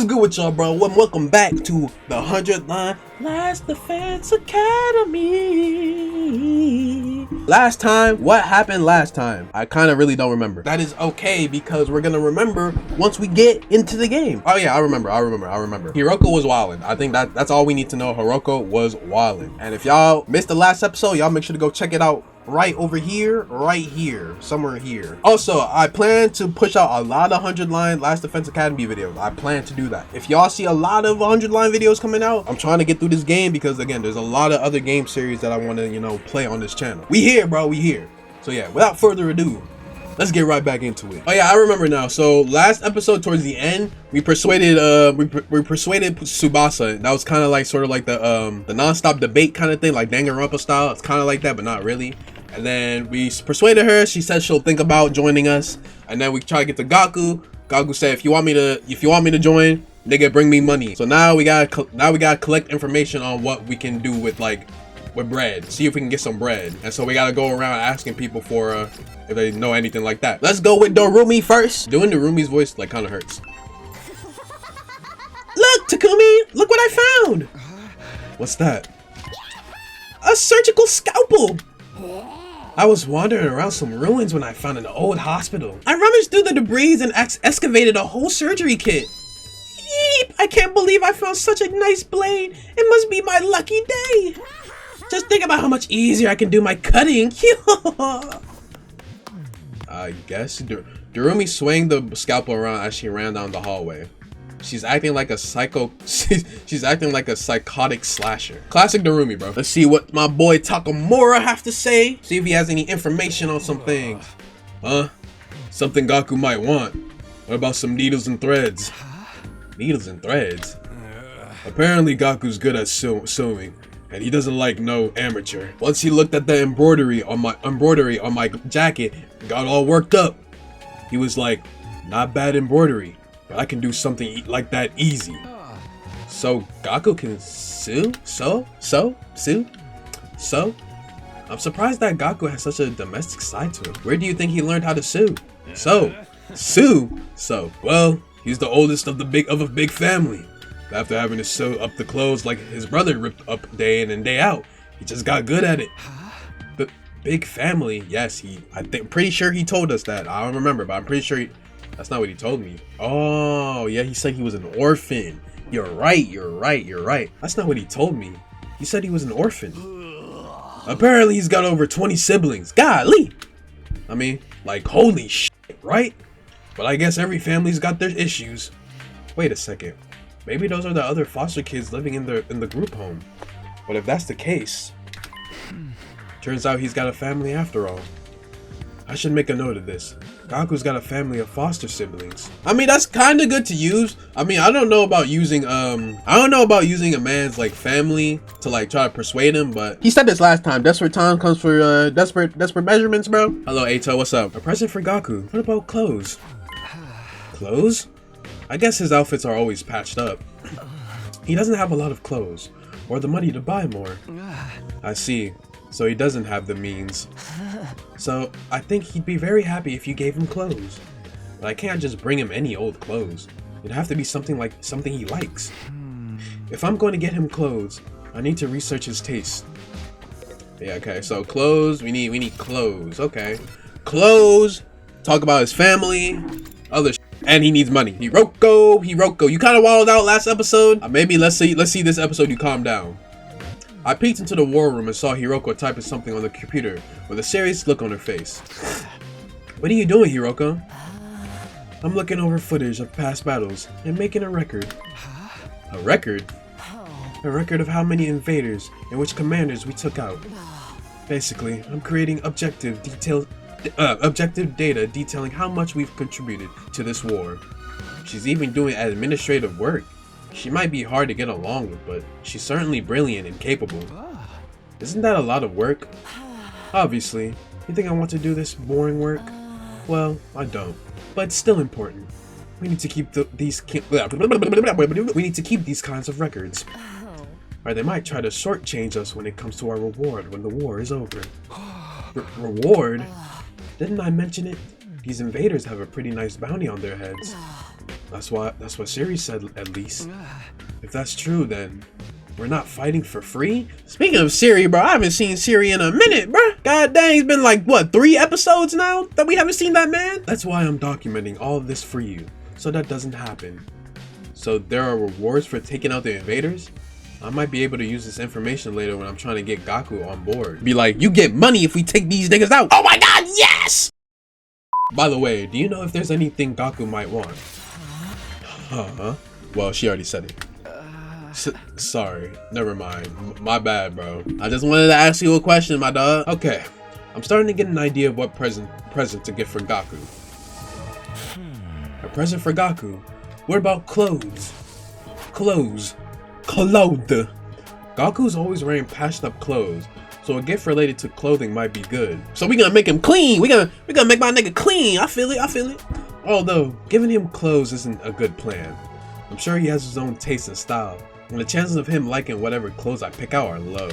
is good with y'all, bro? Welcome back to the 100 Line Last Defense Academy. Last time, what happened last time? I kind of really don't remember. That is okay because we're gonna remember once we get into the game. Oh yeah, I remember. HIRUKO was wildin'. I think that's all we need to know. HIRUKO was wildin'. And if y'all missed the last episode, y'all make sure to go check it out. Right over here, right here, somewhere here. Also, I plan to push out a lot of 100 line Last Defense Academy videos. I plan to do that. If y'all see a lot of 100 line videos coming out, I'm trying to get through this game because again, there's a lot of other game series that I want to, play on this channel. We here, bro, we here. So yeah, without further ado, let's get right back into it. Oh yeah, I remember now. So last episode towards the end, we persuaded Tsubasa. That was kind of like sort of like the non-stop debate kind of thing, like Danganronpa style. It's kind of like that, but not really. And then we persuaded her. She said she'll think about joining us. And then we try to get to Gaku. Gaku said, if you want me to join, nigga, bring me money. So now we gotta collect information on what we can do with bread. See if we can get some bread. And so we gotta go around asking people for if they know anything like that. Let's go with Dorumi first. Doing Dorumi's voice kind of hurts. Look, Takumi, look what I found. What's that? A surgical scalpel. I was wandering around some ruins when I found an old hospital. I rummaged through the debris and excavated a whole surgery kit. Yeep! I can't believe I found such a nice blade. It must be my lucky day. Just think about how much easier I can do my cutting. I guess Dorumi swung the scalpel around as she ran down the hallway. She's acting like a she's acting like a psychotic slasher. Classic Dorumi, bro. Let's see what my boy Takamura have to say. See if he has any information on some things. Huh? Something Gaku might want. What about some needles and threads? Needles and threads? Apparently Gaku's good at sewing, and he doesn't like no amateur. Once he looked at the embroidery on my jacket, got all worked up. He was like, not bad embroidery. But I can do something like that easy. So Gaku can sew? I'm surprised that Gaku has such a domestic side to him. Where do you think he learned how to sew? Well, he's the oldest of a big family. After having to sew up the clothes like his brother ripped up day in and day out, he just got good at it. But big family, yes, pretty sure he told us that. I don't remember, but I'm pretty sure that's not what he told me. Oh, yeah, he said he was an orphan. You're right. That's not what he told me. He said he was an orphan. Apparently, he's got over 20 siblings. Golly! I mean, like, holy shit, right? But I guess every family's got their issues. Wait a second. Maybe those are the other foster kids living in the group home. But if that's the case, turns out he's got a family after all. I should make a note of this. Gaku's got a family of foster siblings. I mean, that's kind of good to use. I mean, I don't know about using a man's family to try to persuade him, but he said this last time. Desperate time comes for desperate measurements, bro. Hello, Eito, what's up? A present for Gaku. What about clothes? Clothes? I guess his outfits are always patched up. He doesn't have a lot of clothes or the money to buy more. I see. So he doesn't have the means. So I think he'd be very happy if you gave him clothes. But I can't just bring him any old clothes. It'd have to be something he likes. If I'm going to get him clothes, I need to research his taste. Yeah, okay, so clothes, we need clothes, okay. Clothes, talk about his family, other shit. And he needs money. HIRUKO, you kind of wilded out last episode. Maybe let's see this episode you calm down. I peeked into the war room and saw HIRUKO typing something on the computer with a serious look on her face. What are you doing, HIRUKO? I'm looking over footage of past battles and making a record. A record? A record of how many invaders and which commanders we took out. Basically, I'm creating objective data detailing how much we've contributed to this war. She's even doing administrative work. She might be hard to get along with, but she's certainly brilliant and capable. Isn't that a lot of work? Obviously. You think I want to do this boring work? Well, I don't. But it's still important. We need to keep these kinds of records. Or they might try to shortchange us when it comes to our reward when the war is over. Reward? Didn't I mention it? These invaders have a pretty nice bounty on their heads. That's what Siri said, at least. If that's true, then we're not fighting for free? Speaking of Siri, bro, I haven't seen Siri in a minute, bro. God dang, it's been like, what, 3 episodes now that we haven't seen that man? That's why I'm documenting all of this for you, so that doesn't happen. So there are rewards for taking out the invaders? I might be able to use this information later when I'm trying to get Gaku on board. Be like, you get money if we take these niggas out. Oh my god, yes! By the way, do you know if there's anything Gaku might want? Huh? Well, she already said it. Sorry, never mind. My bad, bro. I just wanted to ask you a question, my dog. Okay, I'm starting to get an idea of what present to get for Gaku. A present for Gaku? What about clothes? Clothes. Gaku's always wearing patched up clothes, so a gift related to clothing might be good. So we gonna make him clean. We gonna make my nigga clean. I feel it. Although giving him clothes isn't a good plan. I'm sure he has his own taste and style, and the chances of him liking whatever clothes I pick out are low.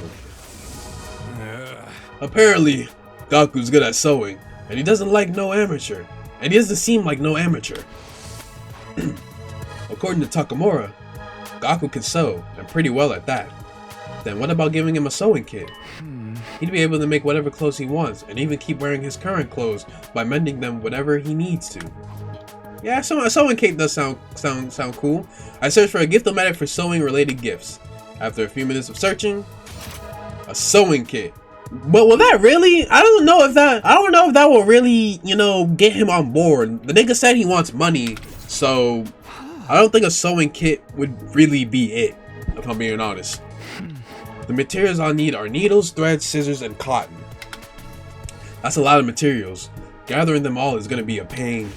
Apparently, Gaku's good at sewing, and he doesn't like no amateur. And he doesn't seem like no amateur. According to Takamura, Gaku can sew, and pretty well at that. Then what about giving him a sewing kit? He'd be able to make whatever clothes he wants, and even keep wearing his current clothes by mending them whatever he needs to. Yeah, a sewing kit does sound cool. I searched for a gift-o-matic for sewing related gifts. After a few minutes of searching, a sewing kit. But will that really? I don't know if that will really, you know, get him on board. The nigga said he wants money, so I don't think a sewing kit would really be it, if I'm being honest. The materials I'll need are needles, threads, scissors, and cotton. That's a lot of materials. Gathering them all is gonna be a pain.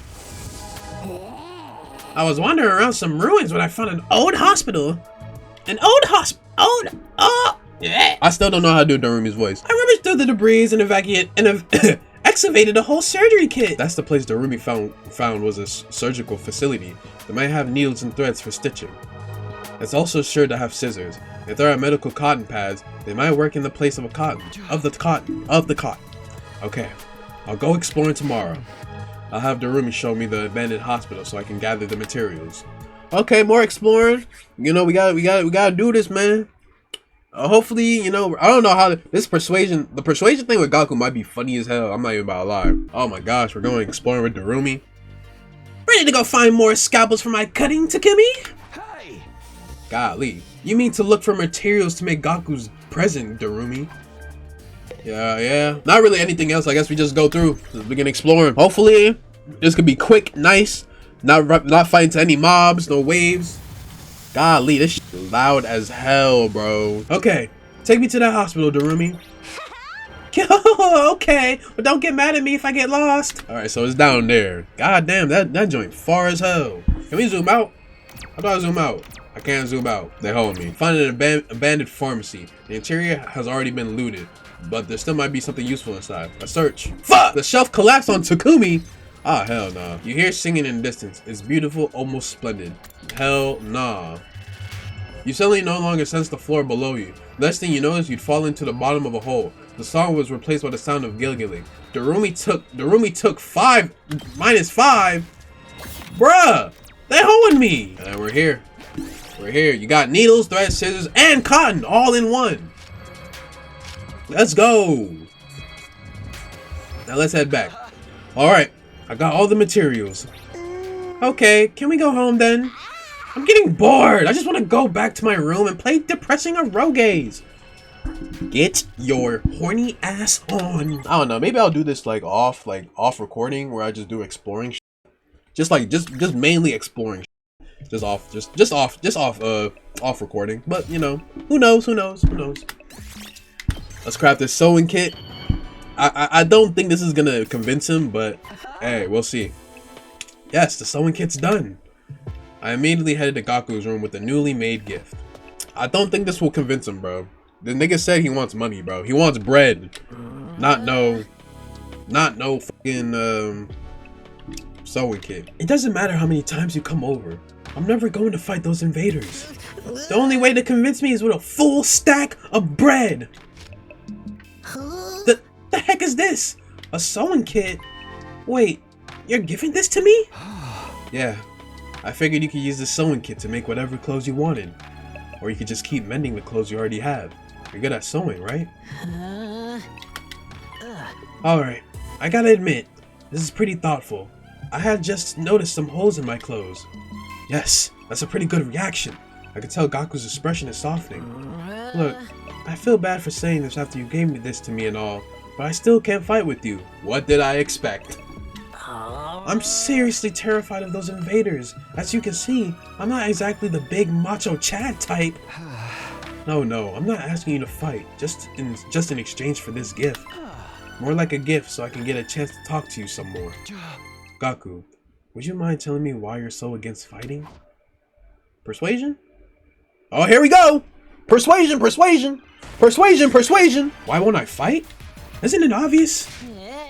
I was wandering around some ruins when I found an old hospital. I still don't know how to do Darumi's voice. I rummaged through the debris and excavated a whole surgery kit. That's the place Darumi found was a surgical facility. They might have needles and threads for stitching. It's also sure to have scissors. If there are medical cotton pads, they might work in the place of the cotton. Okay, I'll go exploring tomorrow. I'll have Darumi show me the abandoned hospital so I can gather the materials. Okay, more exploring. You know, we gotta do this, man. Hopefully, you know, I don't know how the persuasion thing with Gaku might be funny as hell. I'm not even about to lie. Oh my gosh, we're going exploring with Darumi. Ready to go find more scalpels for my cutting, Takumi? Hey. Golly, you mean to look for materials to make Gaku's present, Darumi? Yeah. Not really anything else. I guess we just go through. We can explore. Hopefully, this could be quick, nice. Not fighting to any mobs, no waves. Golly, this shit is loud as hell, bro. Okay, take me to that hospital, Darumi. Okay, but don't get mad at me if I get lost. All right, so it's down there. God damn, that joint far as hell. Can we zoom out? How do I zoom out? I can't zoom out. They hold me. Find an abandoned pharmacy. The interior has already been looted, but there still might be something useful inside. A search. Fuck! The shelf collapsed on Takumi. Ah, hell nah. You hear singing in the distance. It's beautiful, almost splendid. Hell nah. You suddenly no longer sense the floor below you. Next thing you notice, you'd fall into the bottom of a hole. The song was replaced by the sound of gilgilling. Darumi took 5 minus 5. Bruh! They holding me! And we're here. We're here. You got needles, threads, scissors, and cotton all in one. Let's go. Now let's head back. Alright. I got all the materials. Okay, can we go home then? I'm getting bored. I just want to go back to my room and play depressing eroges. Get your horny ass on. I don't know. Maybe I'll do this like off recording where I just do exploring shit. Just mainly exploring shit. Just off recording. But you know, who knows? Let's craft this sewing kit. I don't think this is gonna convince him, but hey, we'll see. Yes, the sewing kit's done. I immediately headed to Gaku's room with a newly made gift. I don't think this will convince him, bro. The nigga said he wants money, bro. He wants bread. Not no fucking sewing kit. It doesn't matter how many times you come over. I'm never going to fight those invaders. The only way to convince me is with a full stack of bread. The heck is this? A sewing kit? Wait, you're giving this to me? Yeah. I figured you could use the sewing kit to make whatever clothes you wanted. Or you could just keep mending the clothes you already have. You're good at sewing, right? Alright, I gotta admit, this is pretty thoughtful. I had just noticed some holes in my clothes. Yes, that's a pretty good reaction. I could tell Gaku's expression is softening. Look, I feel bad for saying this after you gave me this to me and all, but I still can't fight with you. What did I expect? I'm seriously terrified of those invaders. As you can see, I'm not exactly the big macho Chad type. No, I'm not asking you to fight, just in exchange for this gift. More like a gift so I can get a chance to talk to you some more. Gaku, would you mind telling me why you're so against fighting? Persuasion? Oh, here we go! Persuasion! Why won't I fight? Isn't it obvious?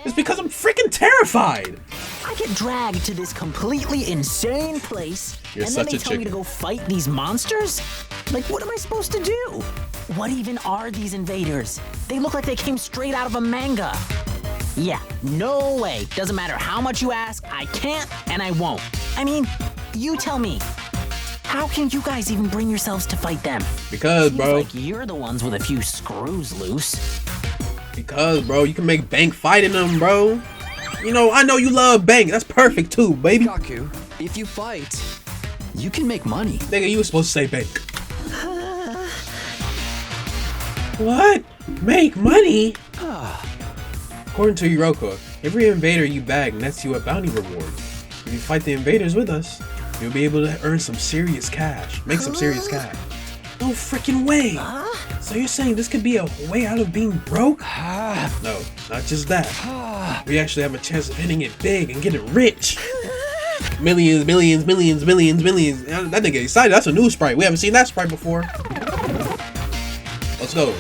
It's because I'm freaking terrified! I get dragged to this completely insane place, and then they tell me to go fight these monsters? Like, what am I supposed to do? What even are these invaders? They look like they came straight out of a manga. Yeah, no way. Doesn't matter how much you ask, I can't and I won't. I mean, you tell me. How can you guys even bring yourselves to fight them? Because, bro. Seems like you're the ones with a few screws loose. Because, bro, you can make bank fighting them, bro. You know, I know you love bank. That's perfect too, baby. Gaku, if you fight, you can make money. Nigga, you were supposed to say bank. What? Make money? According to HIRUKO, every invader you bag nets you a bounty reward. If you fight the invaders with us, you'll be able to earn some serious cash. Make some serious cash. No freaking way! So you're saying this could be a way out of being broke? No, not just that. We actually have a chance of hitting it big and getting rich. Millions. That nigga excited. That's a new sprite. We haven't seen that sprite before. Let's go.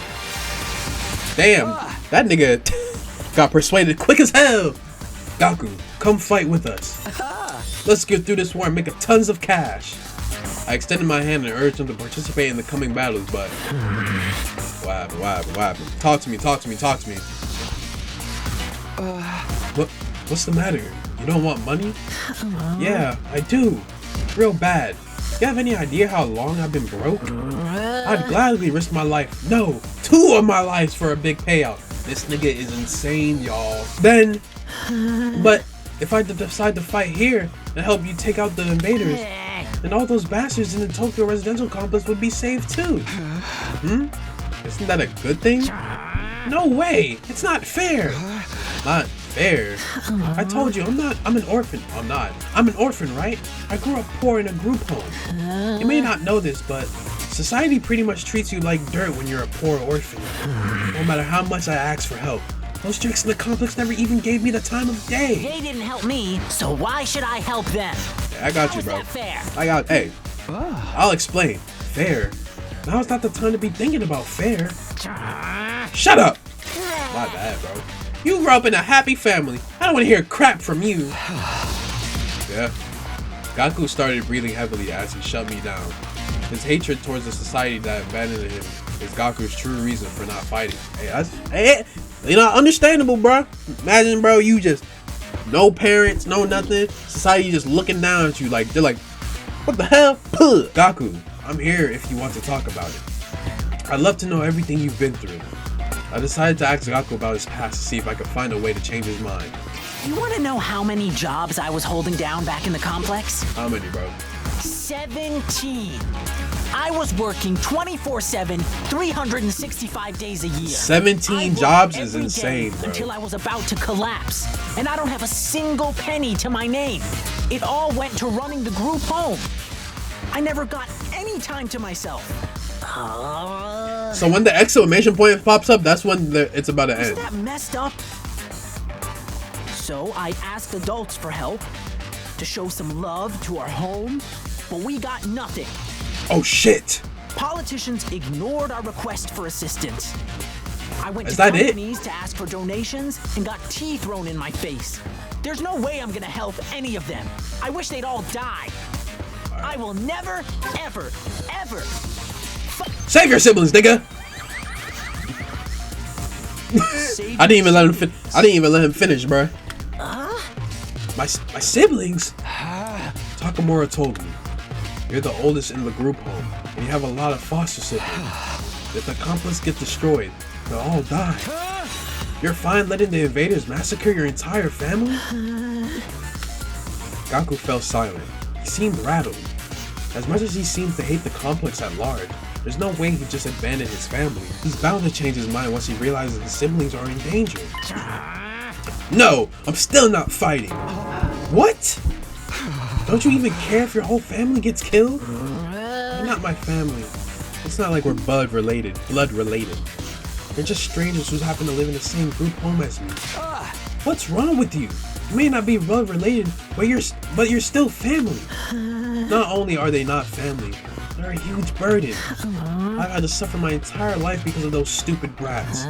Damn, that nigga got persuaded quick as hell. Gaku, come fight with us. Let's get through this war and make tons of cash. I extended my hand and urged him to participate in the coming battles, but... What happened? Talk to me. What's the matter? You don't want money? Yeah, I do. Real bad. You have any idea how long I've been broke? I'd gladly risk my life. No, 2 of my lives for a big payout. This nigga is insane, y'all. Then... But if I decide to fight here and help you take out the invaders, then all those bastards in the Tokyo residential complex would be saved too. Isn't that a good thing? No way! It's not fair! Not fair? I told you, I'm an orphan. I'm an orphan, right? I grew up poor in a group home. You may not know this, but society pretty much treats you like dirt when you're a poor orphan. No matter how much I ask for help. Those jerks in the complex never even gave me the time of day. They didn't help me, so why should I help them? Yeah, I got you, bro. Fair? Hey, I'll explain. Fair? Now's not the time to be thinking about fair. Shut up! My bad, bro. You grew up in a happy family. I don't want to hear crap from you. Yeah. Gaku started breathing heavily as he shut me down. His hatred towards the society that abandoned him is Gaku's true reason for not fighting. Hey, you know, understandable, bro. Imagine, bro, you just no parents, no nothing. Society just looking down at you like they're like, what the hell? Puh. Gaku, I'm here if you want to talk about it. I'd love to know everything you've been through. I decided to ask Gaku about his past to see if I could find a way to change his mind. You want to know how many jobs I was holding down back in the complex? How many, bro? 17. I was working 24/7, 365 days a year. 17 jobs is insane, bro. Until I was about to collapse, and I don't have a single penny to my name. It all went to running the group home. I never got any time to myself. So when the exclamation point pops up, that's when it's about to end. Isn't that messed up? So I asked adults for help, to show some love to our home, but we got nothing. Oh shit! Politicians ignored our request for assistance. I went to that companies to ask for donations and got tea thrown in my face. There's no way I'm gonna help any of them. I wish they'd all die. I will never, ever, ever. Save your siblings, nigga. I didn't even let him finish, bro. My siblings? Takamura told me, you're the oldest in the group home, and you have a lot of foster siblings. If the complex gets destroyed, they'll all die. You're fine letting the invaders massacre your entire family? Gaku fell silent. He seemed rattled. As much as he seems to hate the complex at large, there's no way he'd just abandon his family. He's bound to change his mind once he realizes his siblings are in danger. No, I'm still not fighting. What? Don't you even care if your whole family gets killed? You're not my family. It's not like we're blood related. They're just strangers who happen to live in the same group home as me. What's wrong with you? You may not be blood related, but you're still family. Not only are they not family, they're a huge burden. I've had to suffer my entire life because of those stupid brats.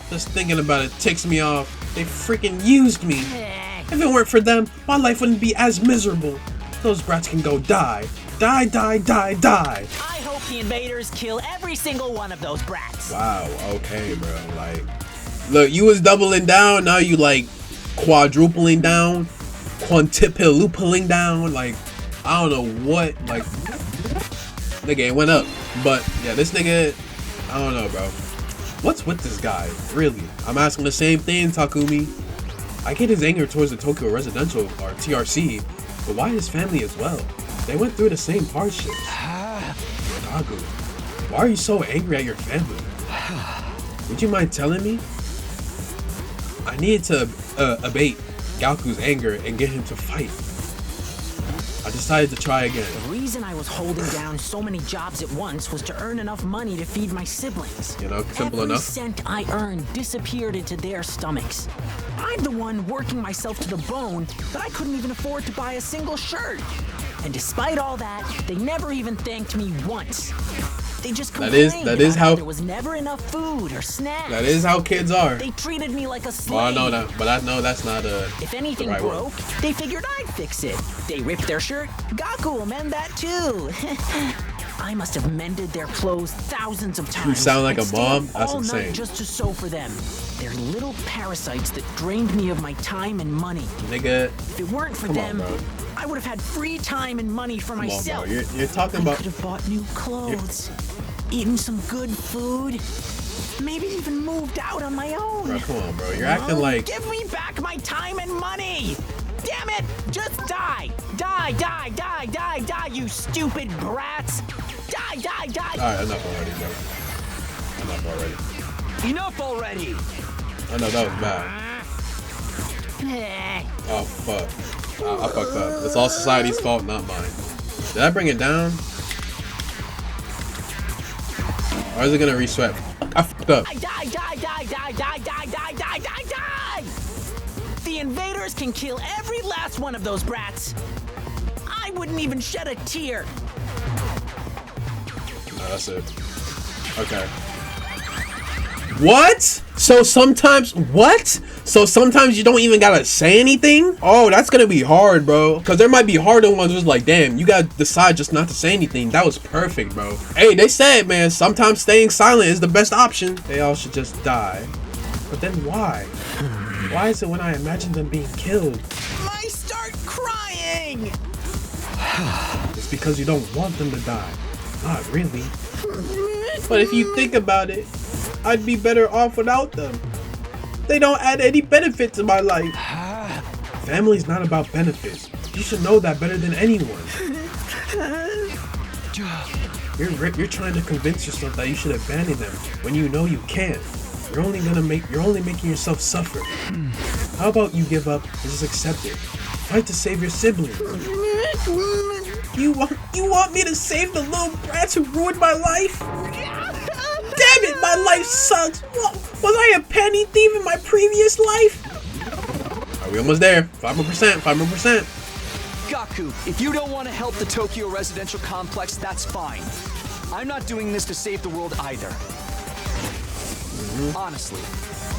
Just thinking about it ticks me off. They freaking used me. If it weren't for them, my life wouldn't be as miserable. Those brats can go die. Die, die, die, die. I hope the invaders kill every single one of those brats. Wow, okay, bro. Like, look, you was doubling down, now you like quadrupling down, quintupling down, like, I don't know what, like, nigga, it went up. But, yeah, this nigga, I don't know, bro. What's with this guy? Really? I'm asking the same thing, Takumi. I get his anger towards the Tokyo Residential, or TRC, but why his family as well? They went through the same hardships. Gaku, why are you so angry at your family? Would you mind telling me? I needed to abate Gaku's anger and get him to fight. I decided to try again. The reason I was holding down so many jobs at once was to earn enough money to feed my siblings. You know, simple enough. Every cent I earned disappeared into their stomachs. I'm the one working myself to the bone, but I couldn't even afford to buy a single shirt. And despite all that, they never even thanked me once. They just complained that is how there was never enough food or snacks. That is how kids are. They treated me like a slave. Well, I know that, but I know that's not If anything the right broke, one. they figured I'd fix it. They ripped their shirt, Gaku will mend that too. I must have mended their clothes thousands of times. You sound like and a mom? stayed That's all insane. night just to sew for them. They're little parasites that drained me of my time and money. Nigga, If it weren't for come on, them, bro. I would have had free time and money for Come on, myself. bro. You're talking I about... could have bought new clothes, eaten some good food, maybe even moved out on my own. Bro, come on, bro. You're acting like... Give me back my time and money! Damn it! Just die! Die, die, die, die, die, you stupid brats! Die, die, die! Alright, enough already, bro. Enough already! I know, that was bad. Oh, fuck. I fucked up. It's all society's fault, not mine. Did I bring it down? Or is it gonna re-sweat? I fucked up. Die, die, die, die, die, die, die, die, die, die, die! The invaders can kill every last one of those brats. I wouldn't even shed a tear. No, that's it. Okay. What? So sometimes, what? So sometimes you don't even gotta say anything? Oh, that's gonna be hard, bro. Because there might be harder ones who's like, damn, you gotta decide just not to say anything. That was perfect, bro. Hey, they said, man, sometimes staying silent is the best option. They all should just die. But then why? Why is it when I imagine them being killed? I start crying! It's because you don't want them to die. Not really. But if you think about it, I'd be better off without them. They don't add any benefit to my life. Family's not about benefits. You should know that better than anyone. You're trying to convince yourself that you should abandon them when you know you can't. You're only making yourself suffer. How about you give up and just accept it? Fight to save your siblings. You want me to save the little brats who ruined my life? Damn it, my life sucks. Was I a penny thief in my previous life? Are we almost there? 5 more percent. Gaku, if you don't want to help the Tokyo residential complex, that's fine. I'm not doing this to save the world either. Honestly,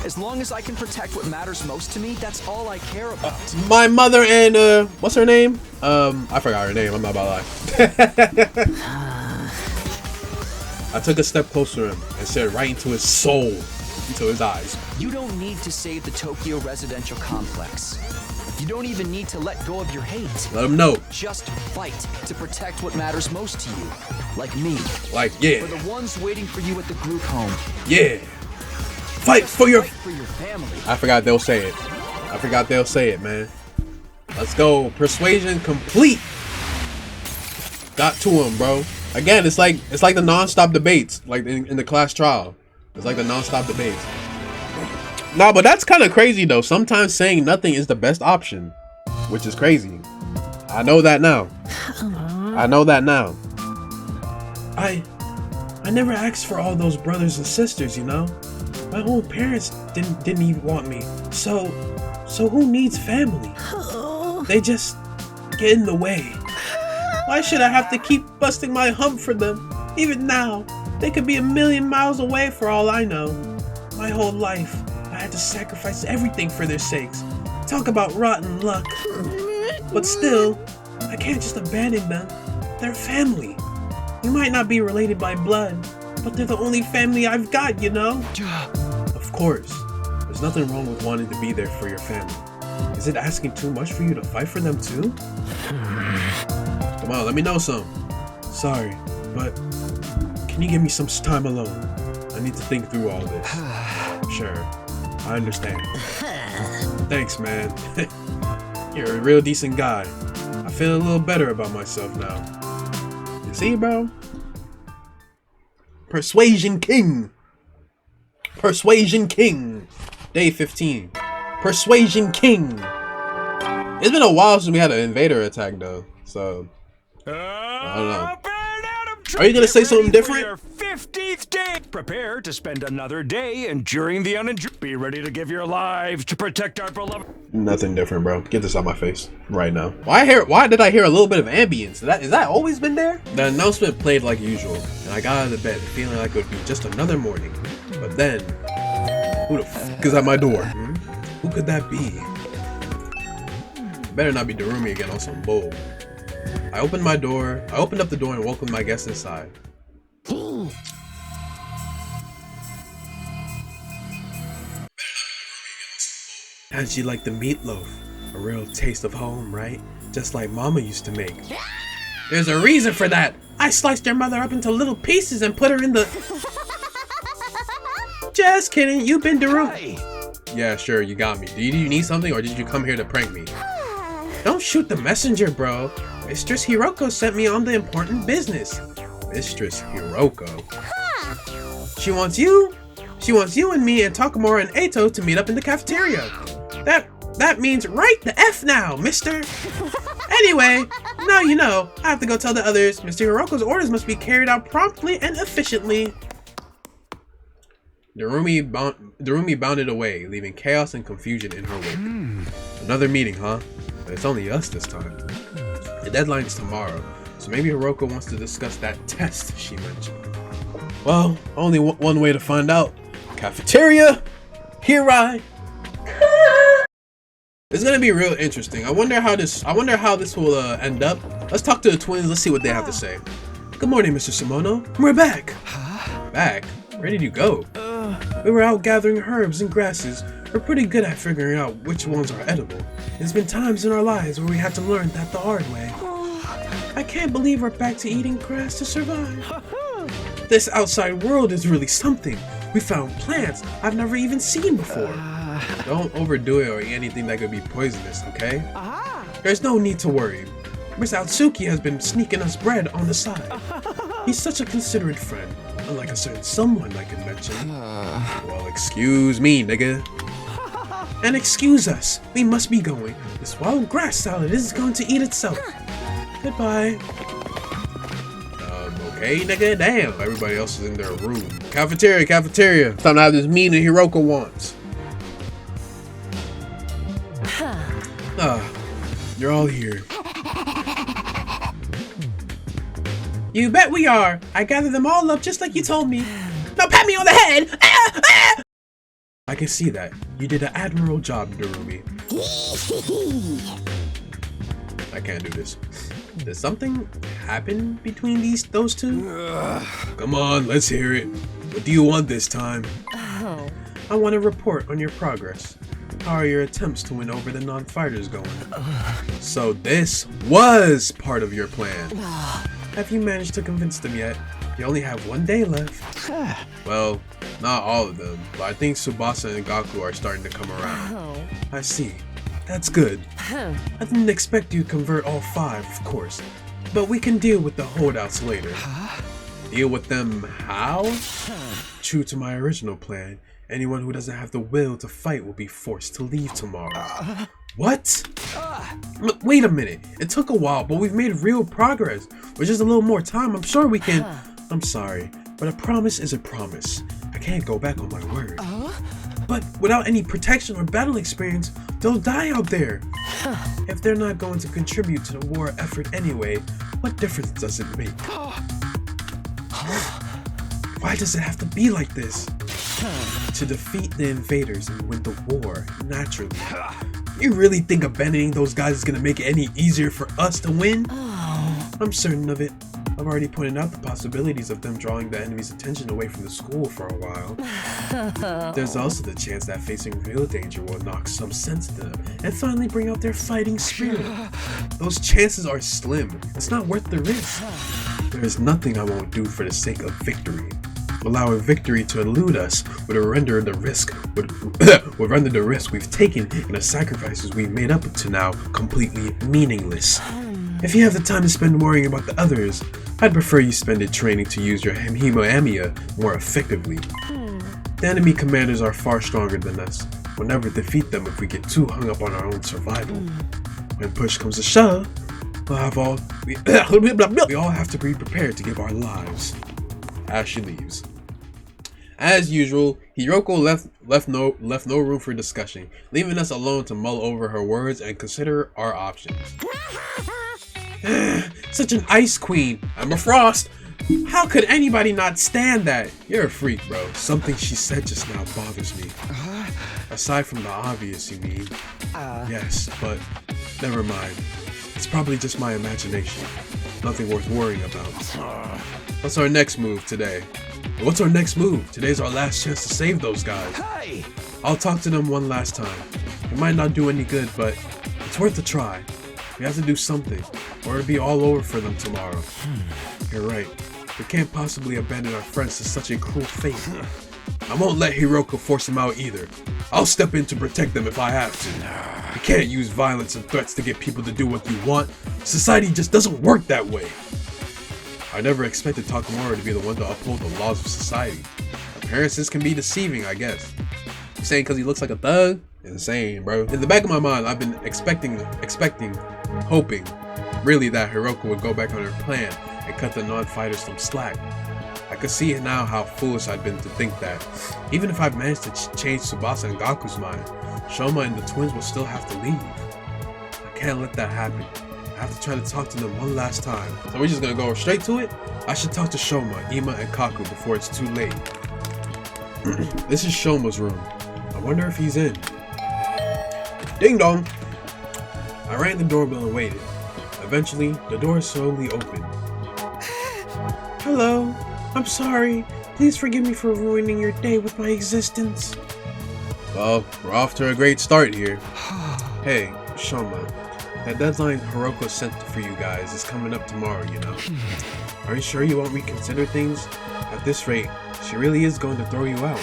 as long as I can protect what matters most to me, that's all I care about. My mother and, what's her name? I forgot her name, I'm not about to lie. I took a step closer to him and stared right into his soul, into his eyes. You don't need to save the Tokyo residential complex. You don't even need to let go of your hate. Let them know. Just fight to protect what matters most to you. Like me. Like, yeah. For the ones waiting for you at the group home. Yeah. Fight for your family. I forgot they'll say it. I forgot they'll say it, man. Let's go. Persuasion complete. Got to him, bro. Again, it's like the non-stop debates, like in the class trial. It's like the non-stop debates. Nah, but that's kind of crazy though. Sometimes saying nothing is the best option, which is crazy. I know that now. I know that now. I never asked for all those brothers and sisters, you know. My own parents didn't even want me. So who needs family? They just get in the way. Why should I have to keep busting my hump for them? Even now, they could be 1,000,000 miles away for all I know. My whole life, I had to sacrifice everything for their sakes. Talk about rotten luck. But still, I can't just abandon them. They're family. You might not be related by blood, but they're the only family I've got, you know? Of course, there's nothing wrong with wanting to be there for your family. Is it asking too much for you to fight for them too? Come on, let me know some. Sorry, but can you give me some time alone? I need to think through all this. Sure, I understand. Thanks, man. You're a real decent guy. I feel a little better about myself now. You see, bro? Persuasion King. Persuasion King. Day 15. Persuasion King. It's been a while since we had an invader attack though, so I don't know. Are you gonna say something different? Your 50th day. Prepare to spend another day enduring the unendured. Be ready to give your lives to protect our beloved. Nothing different, bro. Get this out my face right now. Why did I hear a little bit of ambience? Is that always been there? The announcement played like usual, and I got out of bed feeling like it would be just another morning. But then, who the f is at my door? Who could that be? Better not be Darumi again on some bull. I opened up the door and welcomed my guest inside. How'd she like the meatloaf? A real taste of home, right? Just like Mama used to make. There's a reason for that! I sliced your mother up into little pieces and put her in the... Just kidding, you've been Darumi. Yeah, sure, you got me. Do you need something or did you come here to prank me? Don't shoot the messenger, bro. Mistress HIRUKO sent me on the important business. Mistress HIRUKO? She wants you and me and Takamura and Eito to meet up in the cafeteria. That means right the F now, mister. Anyway, now you know. I have to go tell the others. Mr. HIRUKO's orders must be carried out promptly and efficiently. Darumi bounded away, leaving chaos and confusion in her wake. Another meeting, huh? But it's only us this time. The deadline's tomorrow, so maybe HIRUKO wants to discuss that test she mentioned. Well, only one way to find out. Cafeteria! Here I... It's gonna be real interesting. I wonder how this will end up. Let's talk to the twins, let's see what they have to say. Good morning, Mr. Simono. We're back! Back? Where did you go? We were out gathering herbs and grasses. We're pretty good at figuring out which ones are edible. There's been times in our lives where we had to learn that the hard way. I can't believe we're back to eating grass to survive. This outside world is really something. We found plants I've never even seen before. Don't overdo it or eat anything that could be poisonous, okay? There's no need to worry. Miss Atsuki has been sneaking us bread on the side. He's such a considerate friend, unlike a certain someone I can mention. Well, excuse me, nigga. And excuse us, we must be going. This wild grass salad is going to eat itself. Goodbye. Okay, nigga, damn. Everybody else is in their room. Cafeteria. It's time to have this meeting HIRUKO wants. You're all here. You bet we are. I gathered them all up just like you told me. Now pat me on the head. I can see that. You did an admirable job, Darumi. I can't do this. Did something happen between those two? Come on, let's hear it. What do you want this time? I want a report on your progress. How are your attempts to win over the non-fighters going? So this was part of your plan. Have you managed to convince them yet? You only have 1 day left. Well, not all of them, but I think Tsubasa and Gaku are starting to come around. I see. That's good. I didn't expect you to convert all 5, of course, but we can deal with the holdouts later. Deal with them how? True to my original plan, anyone who doesn't have the will to fight will be forced to leave tomorrow. What? Look, wait a minute. It took a while, but we've made real progress. With just a little more time, I'm sure we can... I'm sorry, but a promise is a promise. I can't go back on my word. But without any protection or battle experience, they'll die out there. If they're not going to contribute to the war effort anyway, what difference does it make? Why does it have to be like this? To defeat the invaders and win the war, naturally. You really think abandoning those guys is gonna make it any easier for us to win? I'm certain of it. I've already pointed out the possibilities of them drawing the enemy's attention away from the school for a while. There's also the chance that facing real danger will knock some sense into them and finally bring out their fighting spirit. Those chances are slim. It's not worth the risk. There is nothing I won't do for the sake of victory. Allowing victory to elude us would render the risk we've taken and the sacrifices we've made up to now completely meaningless. If you have the time to spend worrying about the others, I'd prefer you spend it training to use your Hemimoamia more effectively. The enemy commanders are far stronger than us. We'll never defeat them if we get too hung up on our own survival. When push comes to shove, we all have to be prepared to give our lives. As she leaves. As usual, HIRUKO left no room for discussion, leaving us alone to mull over her words and consider our options. Such an ice queen. I'm a frost. How could anybody not stand that? You're a freak, bro. Something she said just now bothers me. Aside from the obvious, you mean? Yes, but never mind. It's probably just my imagination. Nothing worth worrying about. What's our next move today? What's our next move? Today's our last chance to save those guys. Hey! I'll talk to them one last time. It might not do any good, but it's worth a try. We have to do something, or it'll be all over for them tomorrow. You're right. We can't possibly abandon our friends to such a cruel fate. I won't let HIRUKO force them out either. I'll step in to protect them if I have to. You can't use violence and threats to get people to do what you want. Society just doesn't work that way. I never expected Takamura to be the one to uphold the laws of society. Appearances can be deceiving, I guess. You saying because he looks like a thug? Insane, bro. In the back of my mind, I've been expecting, hoping, really, that HIRUKO would go back on her plan and cut the non-fighters some slack. I could see now how foolish I'd been to think that. Even if I've managed to change Tsubasa and Gaku's mind, Shoma and the twins will still have to leave. I can't let that happen. I have to try to talk to them one last time. So we're just gonna go straight to it? I should talk to Shoma, Ima, and Kaku before it's too late. This is Shoma's room. I wonder if he's in. Ding dong! I rang the doorbell and waited. Eventually, the door slowly opened. Hello. I'm sorry. Please forgive me for ruining your day with my existence. Well, we're off to a great start here. Hey, Shoma. That deadline HIRUKO sent for you guys is coming up tomorrow, you know. Are you sure you won't reconsider things? At this rate, she really is going to throw you out.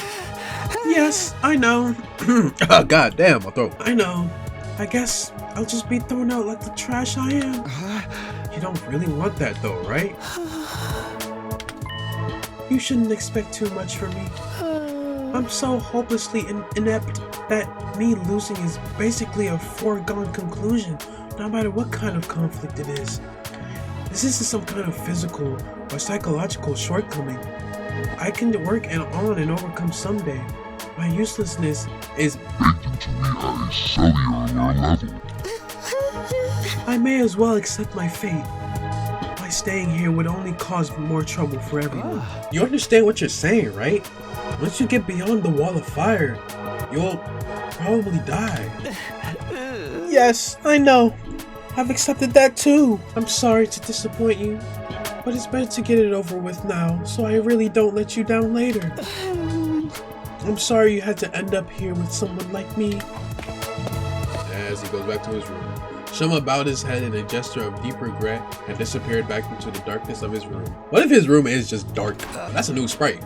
Yes, I know. Oh, God damn, my throat. I know. I guess I'll just be thrown out like the trash I am. You don't really want that though, right? You shouldn't expect too much from me. I'm so hopelessly inept that me losing is basically a foregone conclusion, no matter what kind of conflict it is. This isn't some kind of physical or psychological shortcoming. I can work on and overcome someday. My uselessness is baked into me at a cellular level. I may as well accept my fate. My staying here would only cause more trouble for everyone. You understand what you're saying, right? Once you get beyond the wall of fire, you'll probably die. Yes, I know. I've accepted that too. I'm sorry to disappoint you, but it's better to get it over with now, so I really don't let you down later. I'm sorry you had to end up here with someone like me. As he goes back to his room, Shoma bowed his head in a gesture of deep regret and disappeared back into the darkness of his room. What if his room is just dark? That's a new sprite.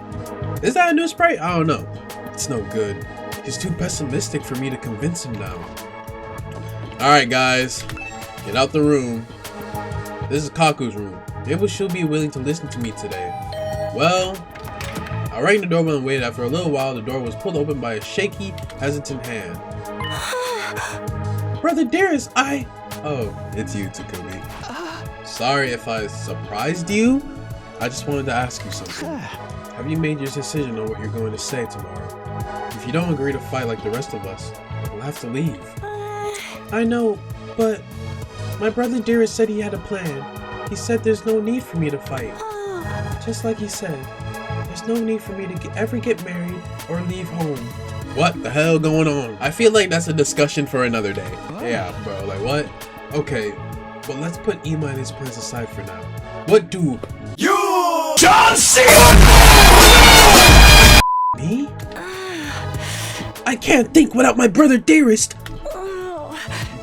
Is that a new sprite? I don't know. It's no good. He's too pessimistic for me to convince him now. Alright guys, get out the room. This is Kaku's room. Maybe she'll be willing to listen to me today. Well, I rang the doorbell and waited. After a little while, the door was pulled open by a shaky, hesitant hand. Brother Darius, Oh, it's you, Takumi. Sorry if I surprised you. I just wanted to ask you something. Have you made your decision on what you're going to say tomorrow? If you don't agree to fight like the rest of us, we'll have to leave. I know, but my brother Darius said he had a plan. He said there's no need for me to fight. Just like he said, there's no need for me to ever get married or leave home. What the hell going on? I feel like that's a discussion for another day. Yeah, bro, like what? Okay, but let's put Ima and his plans aside for now. What do you, John Cena? Me? I can't think without my brother Dearest.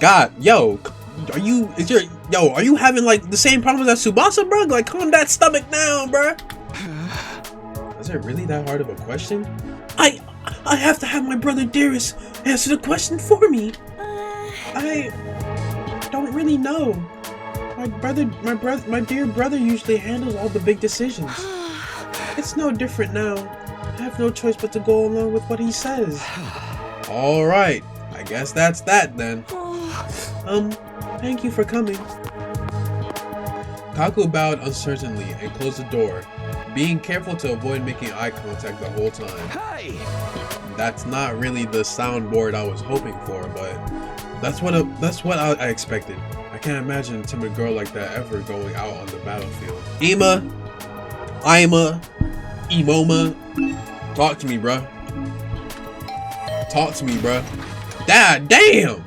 God, yo, are you having like the same problems as Tsubasa, bro? Like, calm that stomach down, bro. Is it really that hard of a question? I have to have my brother Darius answer the question for me. I don't really know. My dear brother usually handles all the big decisions. It's no different now. I have no choice but to go along with what he says. All right, I guess that's that then. Thank you for coming. Kaku bowed uncertainly and closed the door, being careful to avoid making eye contact the whole time. Hey! That's not really the soundboard I was hoping for, but that's what I expected. I can't imagine a timid girl like that ever going out on the battlefield. Ima, Imoma, talk to me, bruh. Talk to me, bruh. Dad, damn!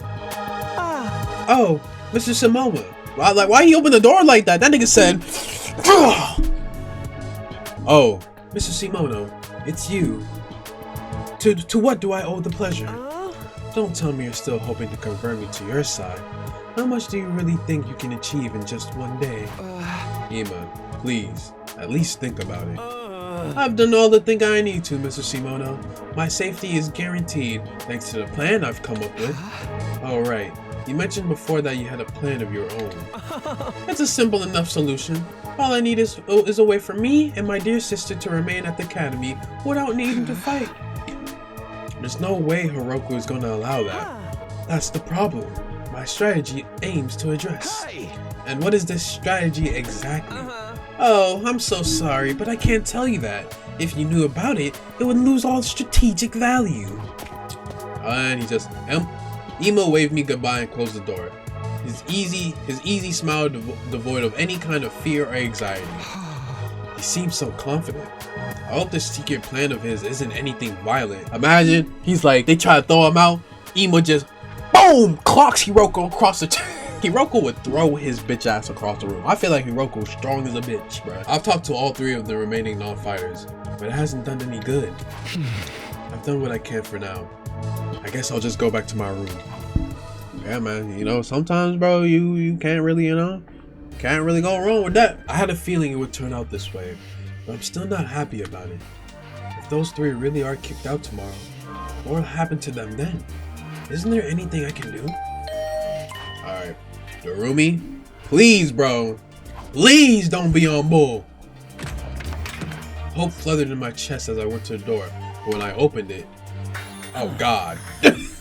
Oh, Mr. Simoma. Why he opened the door like that? That nigga said, oh, Mr. Simono, it's you. To what do I owe the pleasure? Don't tell me you're still hoping to convert me to your side. How much do you really think you can achieve in just one day? Ima, please, at least think about it. I've done all the thinking I need to, Mr. Simono. My safety is guaranteed thanks to the plan I've come up with. Alright, you mentioned before that you had a plan of your own. It's a simple enough solution. All I need is a way for me and my dear sister to remain at the academy without needing to fight. There's no way HIRUKO is gonna allow that. That's the problem. My strategy aims to address. And what is this strategy exactly? Oh, I'm so sorry, but I can't tell you that. If you knew about it, it would lose all strategic value. And he just, Emo waved me goodbye and closed the door. His easy smile devoid of any kind of fear or anxiety. He seems so confident. I hope this secret plan of his isn't anything violent. Imagine, he's like, they try to throw him out, Emo just, boom, clocks HIRUKO across the HIRUKO would throw his bitch ass across the room. I feel like HIRUKO's strong as a bitch, bro. I've talked to all 3 of the remaining non-fighters, but it hasn't done any good. I've done what I can for now. I guess I'll just go back to my room. Yeah, man, you know, sometimes, bro, you can't really, can't really go wrong with that. I had a feeling it would turn out this way, but I'm still not happy about it. If those 3 really are kicked out tomorrow, what will happen to them then? Isn't there anything I can do? Alright, Darumi, please, bro. Please don't be on bull. Hope fluttered in my chest as I went to the door, but when I opened it, oh god.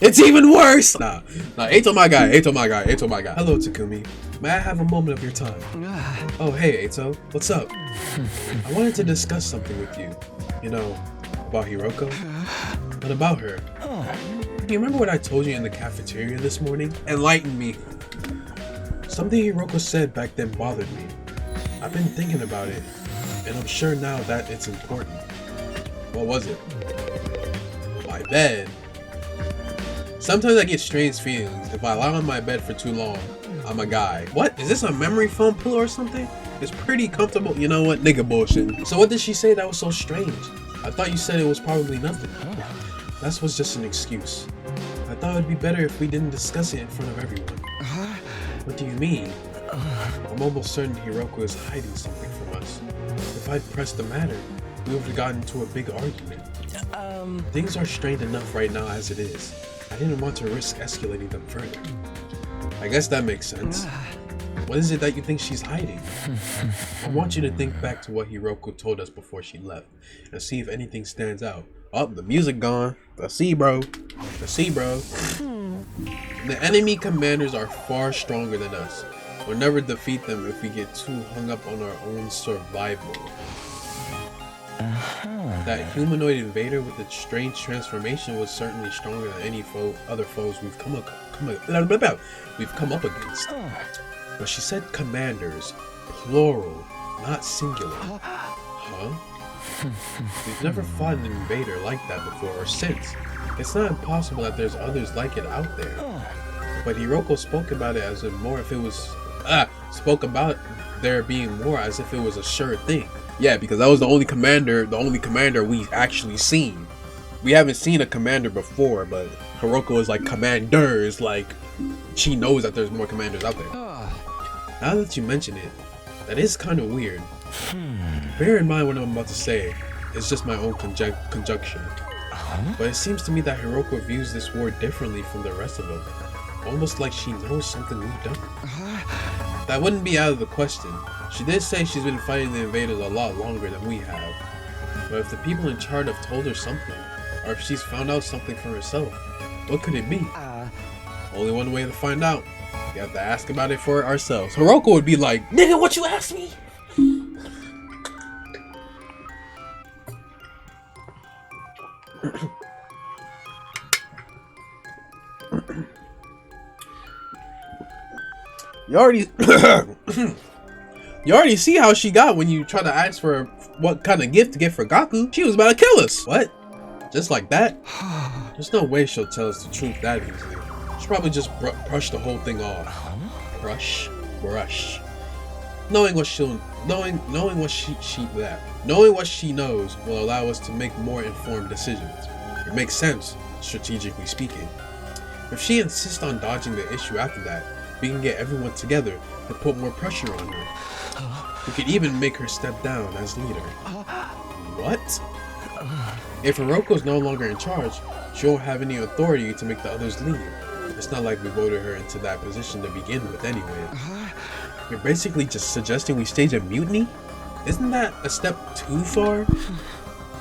It's even worse! Nah, Eito my guy. Hello, Takumi. May I have a moment of your time? Oh, hey, Eito. What's up? I wanted to discuss something with you. You know, about HIRUKO. But about her. Do you remember what I told you in the cafeteria this morning? Enlighten me. Something HIRUKO said back then bothered me. I've been thinking about it, and I'm sure now that it's important. What was it? My bed. Sometimes I get strange feelings if I lie on my bed for too long. I'm a guy. What? Is this a memory foam pillow or something? It's pretty comfortable. You know what? Nigga bullshit. So what did she say that was so strange? I thought you said it was probably nothing. That was just an excuse. I thought it'd be better if we didn't discuss it in front of everyone. What do you mean? I'm almost certain Hiroko is hiding something from us. If I'd pressed the matter, we would have gotten into a big argument. Things are strained enough right now as it is. I didn't want to risk escalating them further. I guess that makes sense. What is it that you think she's hiding? I want you to think back to what Hiroko told us before she left and see if anything stands out. Oh, the music gone. I see, bro. I see, bro. The enemy commanders are far stronger than us. We'll never defeat them if we get too hung up on our own survival. That humanoid invader with its strange transformation was certainly stronger than any other foes we've come up against. But she said commanders, plural, not singular. Huh? We've never fought an invader like that before or since. It's not impossible that there's others like it out there. But Hiroko spoke about it as if more if it was spoke about there being more as if it was a sure thing. Yeah, because that was the only commander we actually seen. We haven't seen a commander before, but Hiroko is like commanders, like she knows that there's more commanders out there. Now that you mention it, that is kind of weird. Bear in mind what I'm about to say. It's just my own conjecture. But it seems to me that Hiroko views this war differently from the rest of them. Almost like she knows something we don't. That wouldn't be out of the question. She did say she's been fighting the invaders a lot longer than we have. But if the people in charge have told her something, or if she's found out something for herself, what could it be? Only one way to find out. We have to ask about it for ourselves. Hiroko would be like, nigga, what you asked me? You already see how she got when you try to ask for what kind of gift to get for Gaku. She was about to kill us. What? Just like that? There's no way she'll tell us the truth that easily. She'll probably just brush the whole thing off. Brush. Knowing what she knows will allow us to make more informed decisions. It makes sense, strategically speaking. If she insists on dodging the issue after that, we can get everyone together and put more pressure on her. We could even make her step down as leader. What? If Hiroko's no longer in charge, she won't have any authority to make the others lead. It's not like we voted her into that position to begin with anyway. You're basically just suggesting we stage a mutiny? Isn't that a step too far?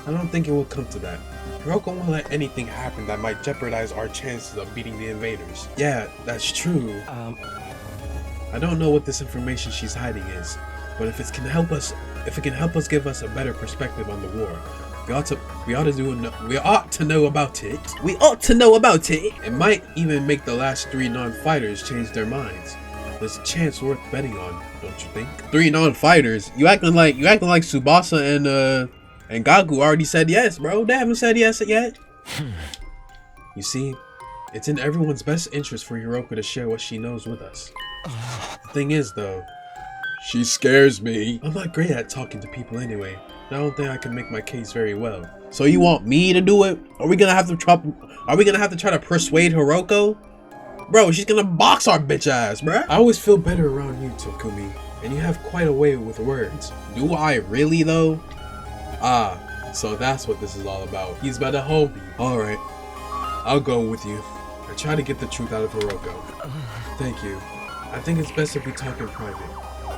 I don't think it will come to that. Hiroko won't let anything happen that might jeopardize our chances of beating the invaders. Yeah, that's true. I don't know what this information she's hiding is, but if it can help us give us a better perspective on the war, we ought to know about it. It might even make the last 3 non-fighters change their minds. There's a chance worth betting on, don't you think? 3 non-fighters? You acting like Tsubasa and Gaku already said yes, bro. They haven't said yes yet. You see, it's in everyone's best interest for Hiroko to share what she knows with us. The thing is, though, she scares me. I'm not great at talking to people anyway. I don't think I can make my case very well. So you want me to do it? Are we gonna have to try to persuade Hiroko? Bro, she's gonna box our bitch ass, bro. I always feel better around you, Takumi, and you have quite a way with words. Do I really, though? So that's what this is all about. He's about to hold me. Alright, I'll go with you. I try to get the truth out of Hiroko. Thank you. I think it's best if we talk in private.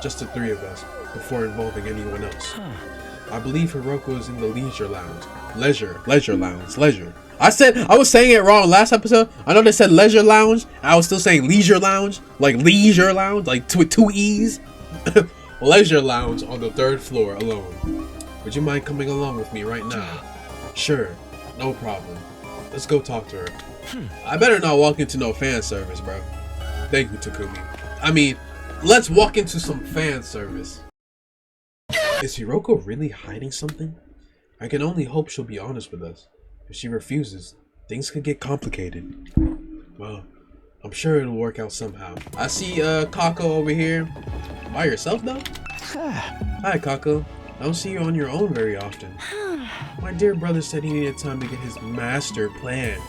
Just the 3 of us, before involving anyone else. I believe Hiroko is in the leisure lounge. Leisure lounge. I was saying it wrong last episode. I know they said leisure lounge. I was still saying leisure lounge. Like leisure lounge, like with 2 E's. Leisure lounge on the 3rd floor alone. Would you mind coming along with me right now? Sure, no problem. Let's go talk to her. I better not walk into no fan service, bro. Thank you, Takumi. I mean, let's walk into some fan service. Is Hiroko really hiding something? I can only hope she'll be honest with us. If she refuses, things could get complicated. Well, I'm sure it'll work out somehow. I see Kako over here. By yourself though? Hi Kako. I don't see you on your own very often. My dear brother said he needed time to get his master plan.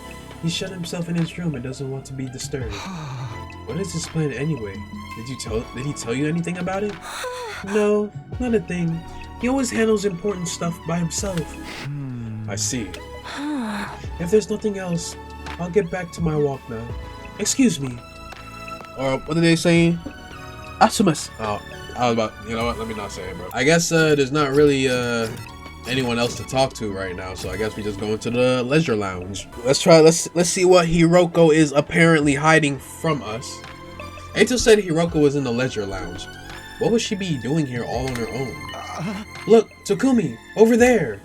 He shut himself in his room and doesn't want to be disturbed. What is his plan anyway? Did he tell you anything about it? No, not a thing. He always handles important stuff by himself. I see. If there's nothing else, I'll get back to my walk now. Excuse me. Or what are they saying? Asumas. Oh, I was about. You know what? Let me not say it, bro. I guess there's not really anyone else to talk to right now, so I guess we just go into the leisure lounge. Let's see what Hiroko is apparently hiding from us. Eito said Hiroko was in the leisure lounge. What would she be doing here all on her own? Look, Takumi, over there.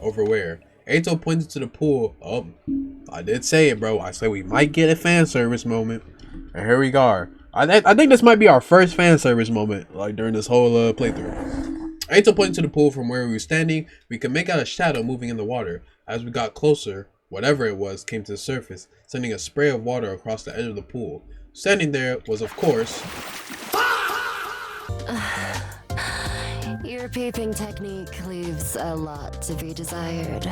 Over where? Eito pointed to the pool. Oh, I did say it, bro. I said we might get a fan service moment, and here we are. I think this might be our first fan service moment, like during this whole playthrough. Eito pointed to the pool from where we were standing. We could make out a shadow moving in the water. As we got closer, whatever it was came to the surface, sending a spray of water across the edge of the pool. Standing there was, of course... Your peeping technique leaves a lot to be desired.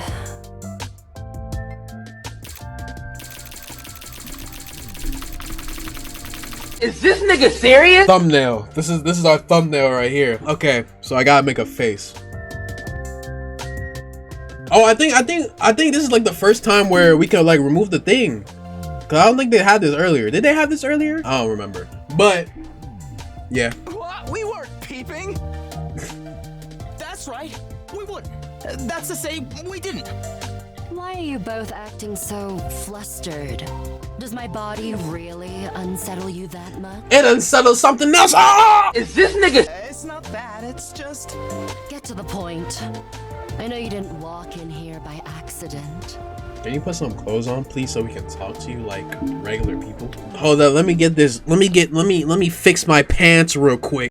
Is this nigga serious? Thumbnail. This is our thumbnail right here. Okay, so I gotta make a face. Oh, I think this is like the first time where we can like remove the thing. Cause I don't think they had this earlier. Did they have this earlier? I don't remember. But yeah. What? We weren't peeping. That's right. We wouldn't. That's to say, we didn't. Why are you both acting so flustered? Does my body really unsettle you that much? It unsettles something else. Ah! Is this nigga? It's not that. It's just... Get to the point. I know you didn't walk in here by accident. Can you put some clothes on, please, so we can talk to you like regular people? Hold up, let me get this. Let me fix my pants real quick.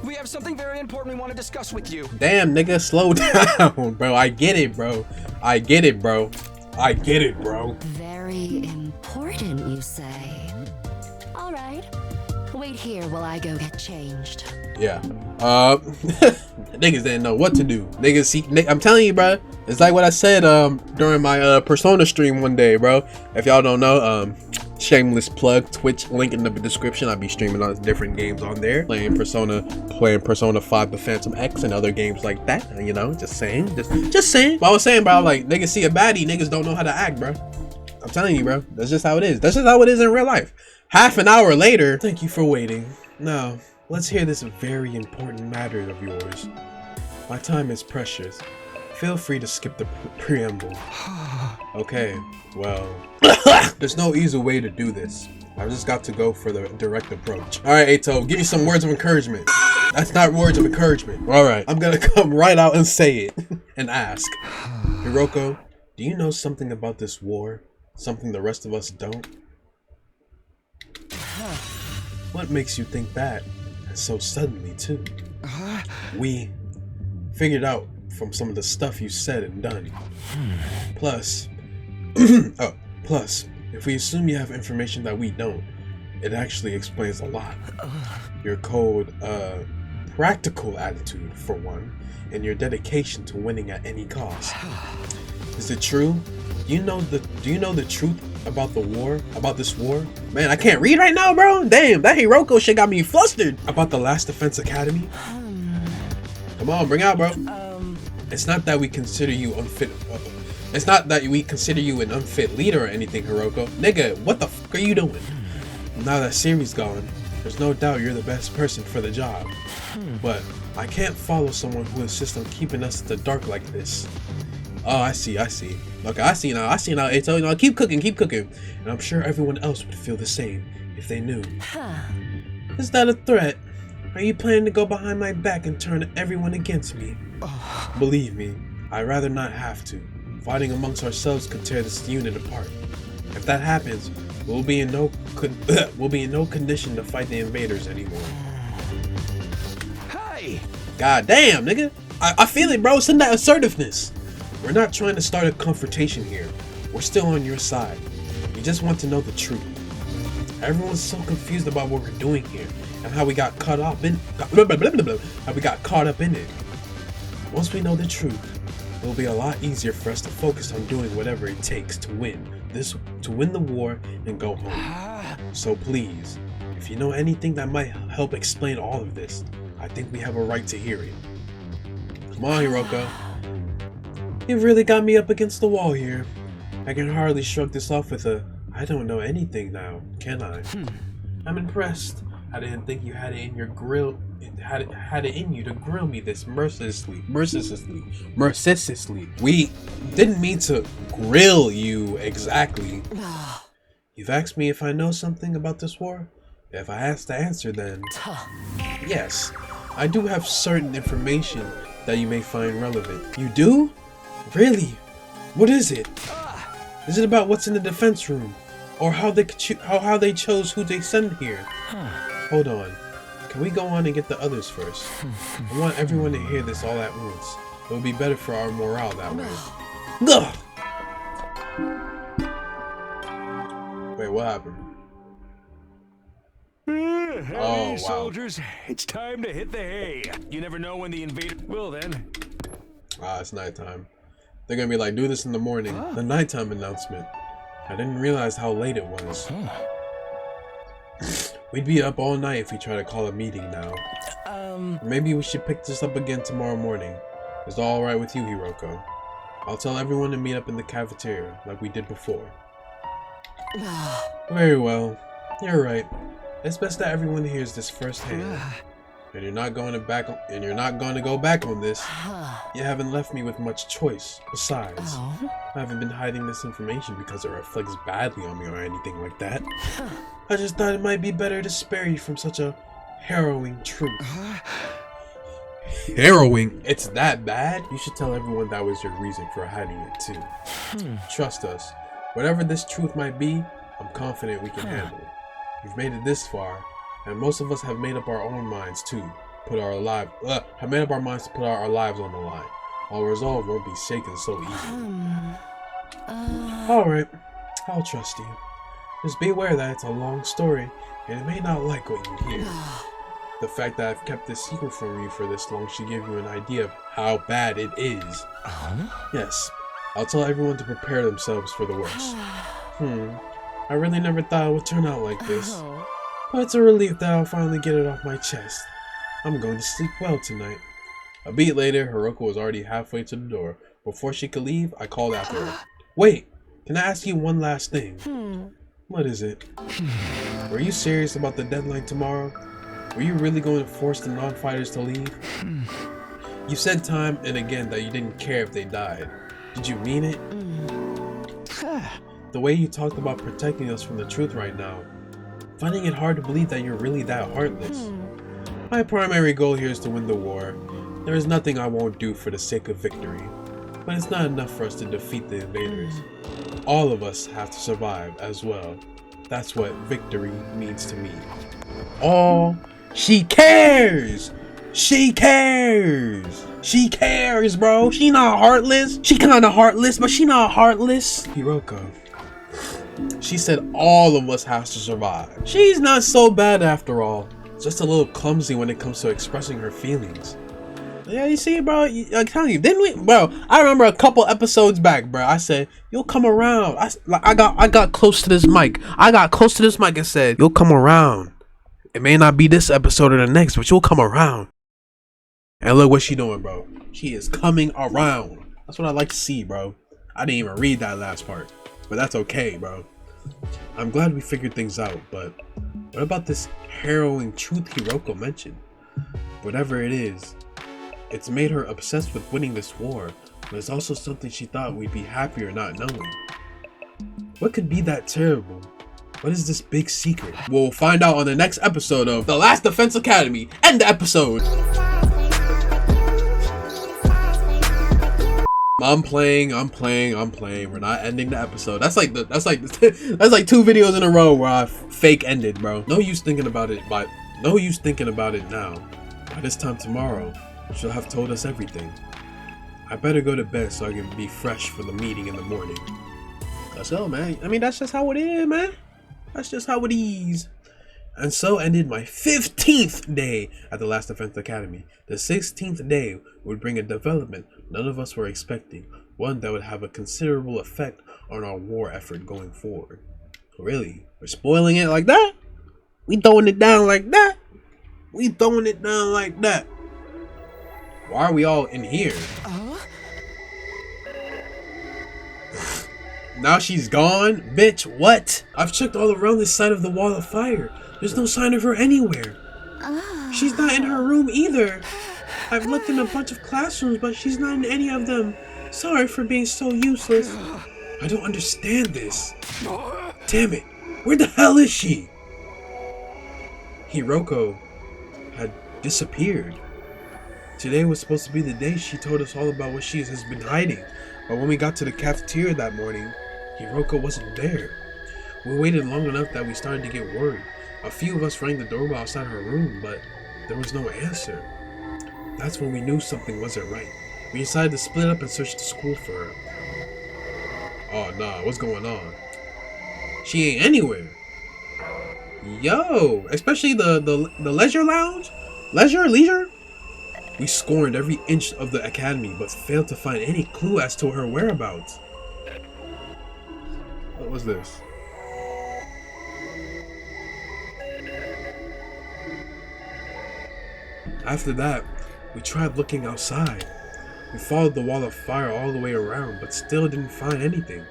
We have something very important we want to discuss with you. Damn, nigga, slow down, bro. I get it, bro. I get it, bro. I get it, bro. Very important, you say? All right. Wait here while I go get changed. Yeah. Niggas didn't know what to do. Niggas see, I'm telling you, bro. It's like what I said during my Persona stream one day, bro. If y'all don't know, shameless plug, Twitch link in the description. I'll be streaming on different games on there, playing Persona 5 The Phantom X and other games like that, you know, just saying, just saying. But I was saying, bro, like, niggas see a baddie, niggas don't know how to act, bro. I'm telling you, bro, that's just how it is. That's just how it is in real life. Half an hour later, thank you for waiting. Now, let's hear this very important matter of yours. My time is precious. Feel free to skip the preamble. Okay, well, there's no easy way to do this. I just got to go for the direct approach. All right, Eito, give me some words of encouragement. That's not words of encouragement. All right, I'm gonna come right out and say it and ask. Hiroko, do you know something about this war? Something the rest of us don't? What makes you think that? And so suddenly, too. We figured out from some of the stuff you said and done. Plus, plus, if we assume you have information that we don't, it actually explains a lot. Your cold, practical attitude, for one, and your dedication to winning at any cost. Is it true? Do you know the truth about the war? About this war? Man, I can't read right now, bro. Damn, that Hiroko shit got me flustered. About the Last Defense Academy? Come on, bring out, bro. It's not that we consider you unfit. It's not that we consider you an unfit leader or anything, Hiroko. Nigga, what the fuck are you doing? Now that Siri's gone, there's no doubt you're the best person for the job. But I can't follow someone who insists on keeping us in the dark like this. Oh, I see. Okay, I see now, Eito, you know, keep cooking. And I'm sure everyone else would feel the same if they knew. Is that a threat? Are you planning to go behind my back and turn everyone against me? Believe me, I'd rather not have to. Fighting amongst ourselves could tear this unit apart. If that happens, we'll be in no condition to fight the invaders anymore. Hey! God damn, nigga. I feel it, bro. Send that assertiveness. We're not trying to start a confrontation here. We're still on your side. We just want to know the truth. Everyone's so confused about what we're doing here, and how we got caught up in it. Once we know the truth, it will be a lot easier for us to focus on doing whatever it takes to win the war and go home. So please, if you know anything that might help explain all of this, I think we have a right to hear it. Come on, HIRUKO. You've really got me up against the wall here. I can hardly shrug this off with a I don't know anything now, can I? I'm impressed. I didn't think you had it in your had it in you to grill me this mercilessly. We didn't mean to grill you exactly. You've asked me if I know something about this war? If I asked to answer, then yes, I do have certain information that you may find relevant. You do? Really? What is it? Is it about what's in the defense room? Or how they chose who they send here? Hold on. Can we go on and get the others first? I want everyone to hear this all at once. It would be better for our morale that way. Ugh! Wait, what happened? Hey, soldiers, it's time to hit the hay. You never know when the invader will then. It's nighttime. They're gonna be like, do this in the morning. The nighttime announcement. I didn't realize how late it was. We'd be up all night if we try to call a meeting now. Maybe we should pick this up again tomorrow morning. Is that alright with you, HIRUKO? I'll tell everyone to meet up in the cafeteria, like we did before. Very well. You're right. It's best that everyone hears this firsthand. And you're not going to go back on this. You haven't left me with much choice. Besides, I haven't been hiding this information because it reflects badly on me or anything like that. I just thought it might be better to spare you from such a harrowing truth. Harrowing? It's that bad? You should tell everyone that was your reason for hiding it too. Trust us. Whatever this truth might be, I'm confident we can handle it. We've made it this far, and most of us have made up our own minds to put our lives on the line. Our resolve won't be shaken so easily. Alright, I'll trust you. Just be aware that it's a long story, and it may not like what you hear. The fact that I've kept this secret from you for this long should give you an idea of how bad it is. Yes, I'll tell everyone to prepare themselves for the worst. I really never thought it would turn out like this. But it's a relief that I'll finally get it off my chest. I'm going to sleep well tonight. A beat later, HIRUKO was already halfway to the door. Before she could leave, I called after her. Wait, can I ask you one last thing? What is it? Were you serious about the deadline tomorrow? Were you really going to force the non-fighters to leave? You said time and again that you didn't care if they died. Did you mean it? The way you talked about protecting us from the truth right now, finding it hard to believe that you're really that heartless. My primary goal here is to win the war. There is nothing I won't do for the sake of victory. But it's not enough for us to defeat the invaders. All of us have to survive as well. That's what victory means to me. Oh, she cares! She cares! She cares, bro! She not heartless. She kinda heartless, but she not heartless. HIRUKO. She said all of us has to survive. She's not so bad after all. Just a little clumsy when it comes to expressing her feelings. Yeah, you see, bro, I'm telling you, didn't we, bro? I remember a couple episodes back, bro. I said, "You'll come around." I got close to this mic. And said, "You'll come around. It may not be this episode or the next, but you'll come around." And look what she doing, bro. She is coming around. That's what I like to see, bro. I didn't even read that last part, but that's okay, bro. I'm glad we figured things out, but what about this harrowing truth HIRUKO mentioned? Whatever it is, it's made her obsessed with winning this war, but it's also something she thought we'd be happier not knowing. What could be that terrible? What is this big secret? We'll find out on the next episode of The Last Defense Academy. End the episode. I'm playing. We're not ending the episode. That's like 2 videos in a row where I fake ended, bro. No use thinking about it now. By this time tomorrow, she'll have told us everything. I better go to bed so I can be fresh for the meeting in the morning. Let's go, man. I mean, that's just how it is, man. That's just how it is. And so ended my 15th day at the Last Defense Academy. The 16th day would bring a development none of us were expecting, one that would have a considerable effect on our war effort going forward. Really? We're spoiling it like that? We throwing it down like that? We throwing it down like that? Why are we all in here? Now she's gone? Bitch, what? I've checked all around this side of the wall of fire. There's no sign of her anywhere. She's not in her room either. I've looked in a bunch of classrooms, but she's not in any of them. Sorry for being so useless. I don't understand this. Damn it. Where the hell is she? HIRUKO had disappeared. Today was supposed to be the day she told us all about what she has been hiding. But when we got to the cafeteria that morning, HIRUKO wasn't there. We waited long enough that we started to get worried. A few of us rang the doorbell outside her room, but there was no answer. That's when we knew something wasn't right. We decided to split up and search the school for her. Oh nah, what's going on? She ain't anywhere. Yo, especially the leisure lounge? Leisure? We scorned every inch of the academy, but failed to find any clue as to her whereabouts. What was this? After that, we tried looking outside. We followed the wall of fire all the way around, but still didn't find anything.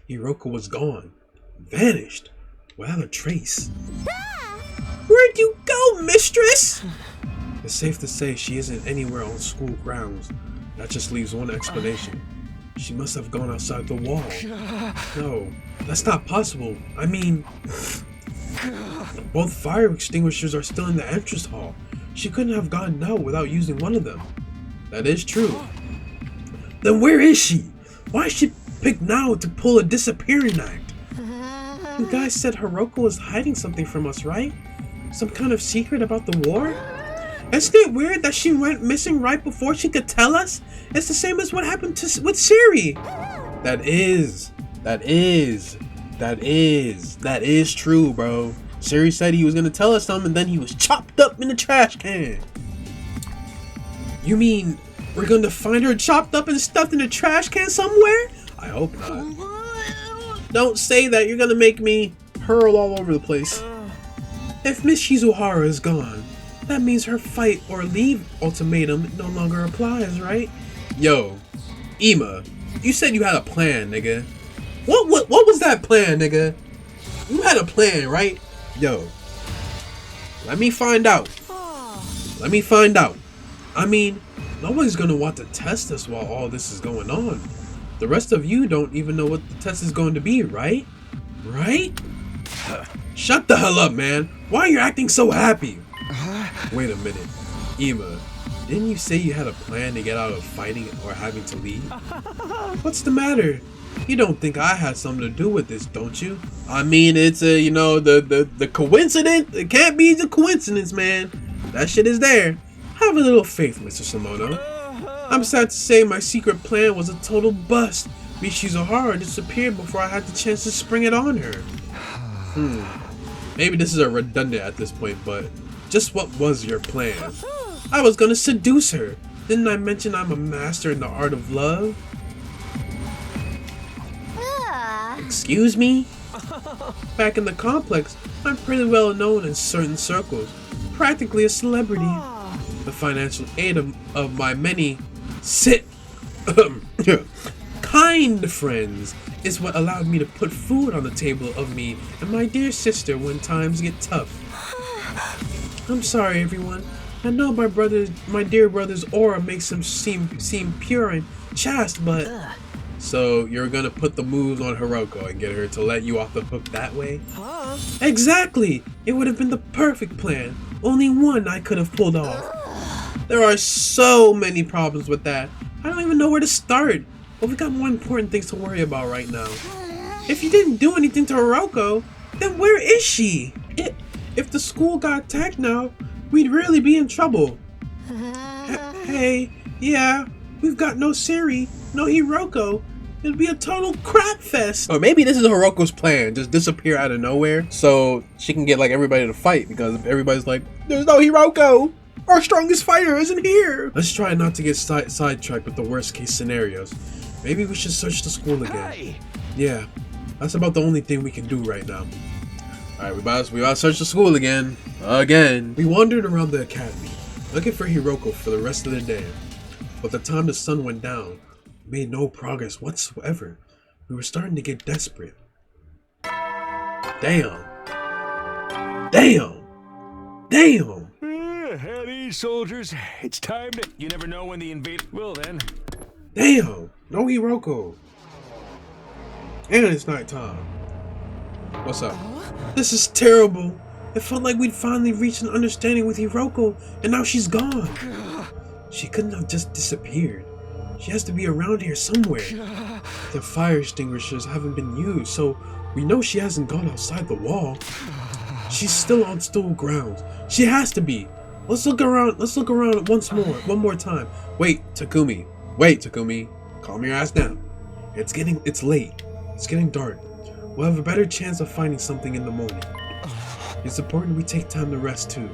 HIRUKO was gone. Vanished. Without a trace. Where'd you go, mistress? It's safe to say she isn't anywhere on school grounds. That just leaves one explanation. She must have gone outside the wall. No, that's not possible. I mean, both fire extinguishers are still in the entrance hall. She couldn't have gotten out without using one of them. That is true. Then where is she? Why is she picked now to pull a disappearing act? You guys said HIRUKO was hiding something from us, right? Some kind of secret about the war? Isn't it weird that she went missing right before she could tell us? It's the same as what happened with Siri. That is true, bro. Siri said he was gonna tell us something, and then he was chopped up in the trash can. You mean we're gonna find her chopped up and stuffed in a trash can somewhere? I hope not. Don't say that, you're gonna make me hurl all over the place. If Miss Shizuhara is gone, that means her fight or leave ultimatum no longer applies, right? Yo, Ima, you said you had a plan, nigga. What was that plan, nigga? You had a plan, right? Yo, let me find out. I mean, nobody's gonna want to test us while all this is going on. The rest of you don't even know what the test is going to be, right? Right? Shut the hell up, man. Why are you acting so happy? Wait a minute. Ima, didn't you say you had a plan to get out of fighting or having to leave? What's the matter? You don't think I had something to do with this, don't you? I mean, it's the coincidence. It can't be the coincidence, man. That shit is there. Have a little faith, Mr. Samono. I'm sad to say my secret plan was a total bust. Miss Shizuhara disappeared before I had the chance to spring it on her. Maybe this is a redundant at this point, but just what was your plan? I was gonna seduce her. Didn't I mention I'm a master in the art of love? Excuse me? Back in the complex, I'm pretty well known in certain circles. Practically a celebrity. The financial aid of my many kind friends is what allowed me to put food on the table of me and my dear sister when times get tough. I'm sorry, everyone. I know my dear brother's aura makes him seem pure and chaste, but... So you're gonna put the moves on HIRUKO and get her to let you off the hook that way? Exactly! It would have been the perfect plan. Only one I could have pulled off. There are so many problems with that. I don't even know where to start. But we got more important things to worry about right now. If you didn't do anything to HIRUKO, then where is she? If the school got attacked now, we'd really be in trouble. Hey, yeah, we've got no Siri, no HIRUKO, It'd be a total crap fest. Or maybe this is Hiruko's plan, just disappear out of nowhere so she can get like everybody to fight, because everybody's like, there's no Hiruko. Our strongest fighter isn't here. Let's try not to get sidetracked with the worst case scenarios. Maybe we should search the school again. Hey. Yeah, that's about the only thing we can do right now. Alright, we about to search the school again. We wandered around the academy, looking for Hiruko for the rest of the day. But the time the sun went down, we made no progress whatsoever. We were starting to get desperate. Damn. Heady soldiers, it's time to. You never know when the invader will then. Damn, no Hiruko. And it's nighttime. What's up? This is terrible. It felt like we'd finally reached an understanding with Hiruko, and now she's gone. She couldn't have just disappeared. She has to be around here somewhere. The fire extinguishers haven't been used, so we know she hasn't gone outside the wall. She's still on stool grounds. She has to be. Let's look around one more time. Wait, Takumi. Calm your ass down. It's late. It's getting dark. We'll have a better chance of finding something in the morning. It's important we take time to rest too.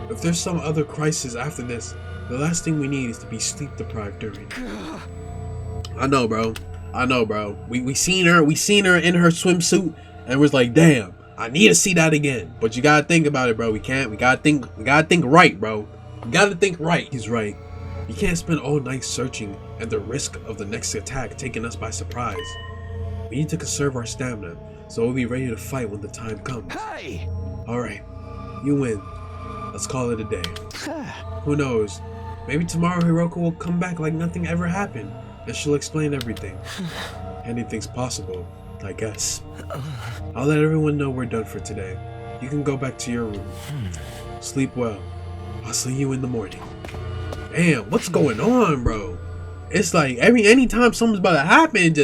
If there's some other crisis after this, the last thing we need is to be sleep deprived during. I know, bro. We seen her in her swimsuit, and was like, damn, I need to see that again. But you gotta think about it, bro. We gotta think right, bro. We gotta think right. He's right. We can't spend all night searching at the risk of the next attack taking us by surprise. We need to conserve our stamina, so we'll be ready to fight when the time comes. Hey! Alright, you win. Let's call it a day. Who knows? Maybe tomorrow Hiruko will come back like nothing ever happened, and she'll explain everything. Anything's possible, I guess. I'll let everyone know we're done for today. You can go back to your room. Sleep well. I'll see you in the morning. Damn, what's going on, bro? It's like anytime something's about to happen,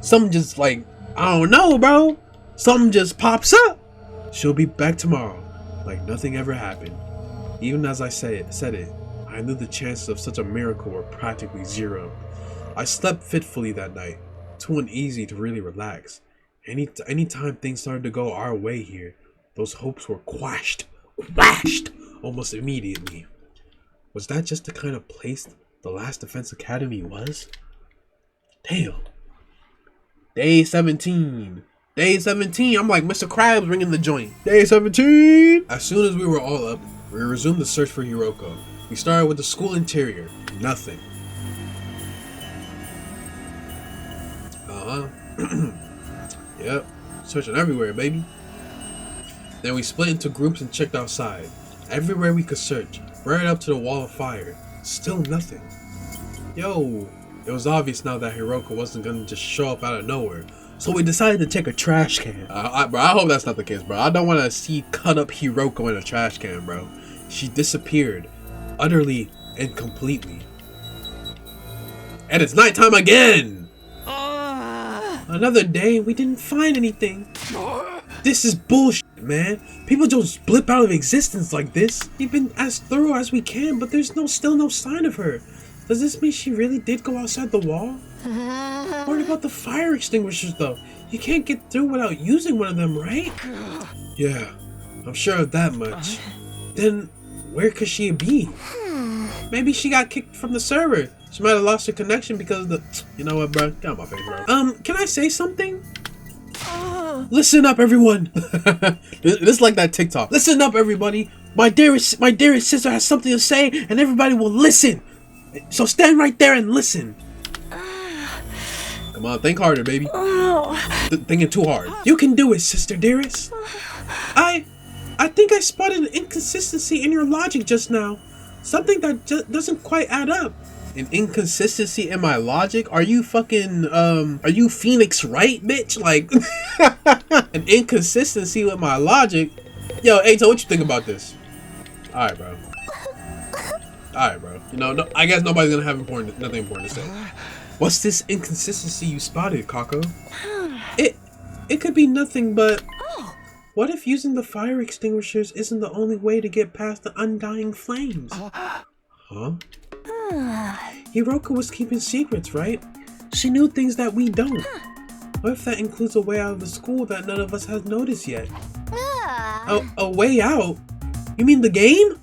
something just I don't know, bro. Something just pops up. She'll be back tomorrow, like nothing ever happened. Even as I said it, I knew the chances of such a miracle were practically zero. I slept fitfully that night, too uneasy to really relax. Anytime things started to go our way here, those hopes were quashed almost immediately. Was that just the kind of place the last Defense Academy was? Damn. Day 17. I'm like Mr. Krabs ringing the joint. Day 17. As soon as we were all up, we resumed the search for Hiruko. We started with the school interior. Nothing. Yep. Searching everywhere, baby. Then we split into groups and checked outside. Everywhere we could search. Right up to the wall of fire. Still nothing. Yo. It was obvious now that Hiruko wasn't gonna just show up out of nowhere. So we decided to check a trash can. Bro, I hope that's not the case, bro. I don't want to see cut up Hiruko in a trash can, bro. She disappeared. Utterly and completely. And it's nighttime again! Another day, we didn't find anything. This is bullshit, man. People just blip out of existence like this. We've been as thorough as we can, but there's still no sign of her. Does this mean she really did go outside the wall? What about the fire extinguishers, though? You can't get through without using one of them, right? Yeah, I'm sure of that much. Then, where could she be? Maybe she got kicked from the server. She might have lost her connection because of the... You know what, bro? Get out my face, bro. Can I say something? Listen up, everyone. This is like that TikTok. Listen up, everybody. My dearest sister has something to say, and everybody will listen. So stand right there and listen. Come on, think harder, baby. Thinking too hard. You can do it, sister dearest. I think I spotted an inconsistency in your logic just now. Something that doesn't quite add up. An inconsistency in my logic? Are you fucking, are you Phoenix Wright, bitch? Like, an inconsistency with my logic? Yo, Ato, what you think about this? Alright, bro. You know, no, I guess nobody's gonna have nothing important to say. What's this inconsistency you spotted, Kako? It could be nothing, but... What if using the fire extinguishers isn't the only way to get past the undying flames? Huh? Hiruko was keeping secrets, right? She knew things that we don't. What if that includes a way out of the school that none of us has noticed yet? A way out? You mean the game?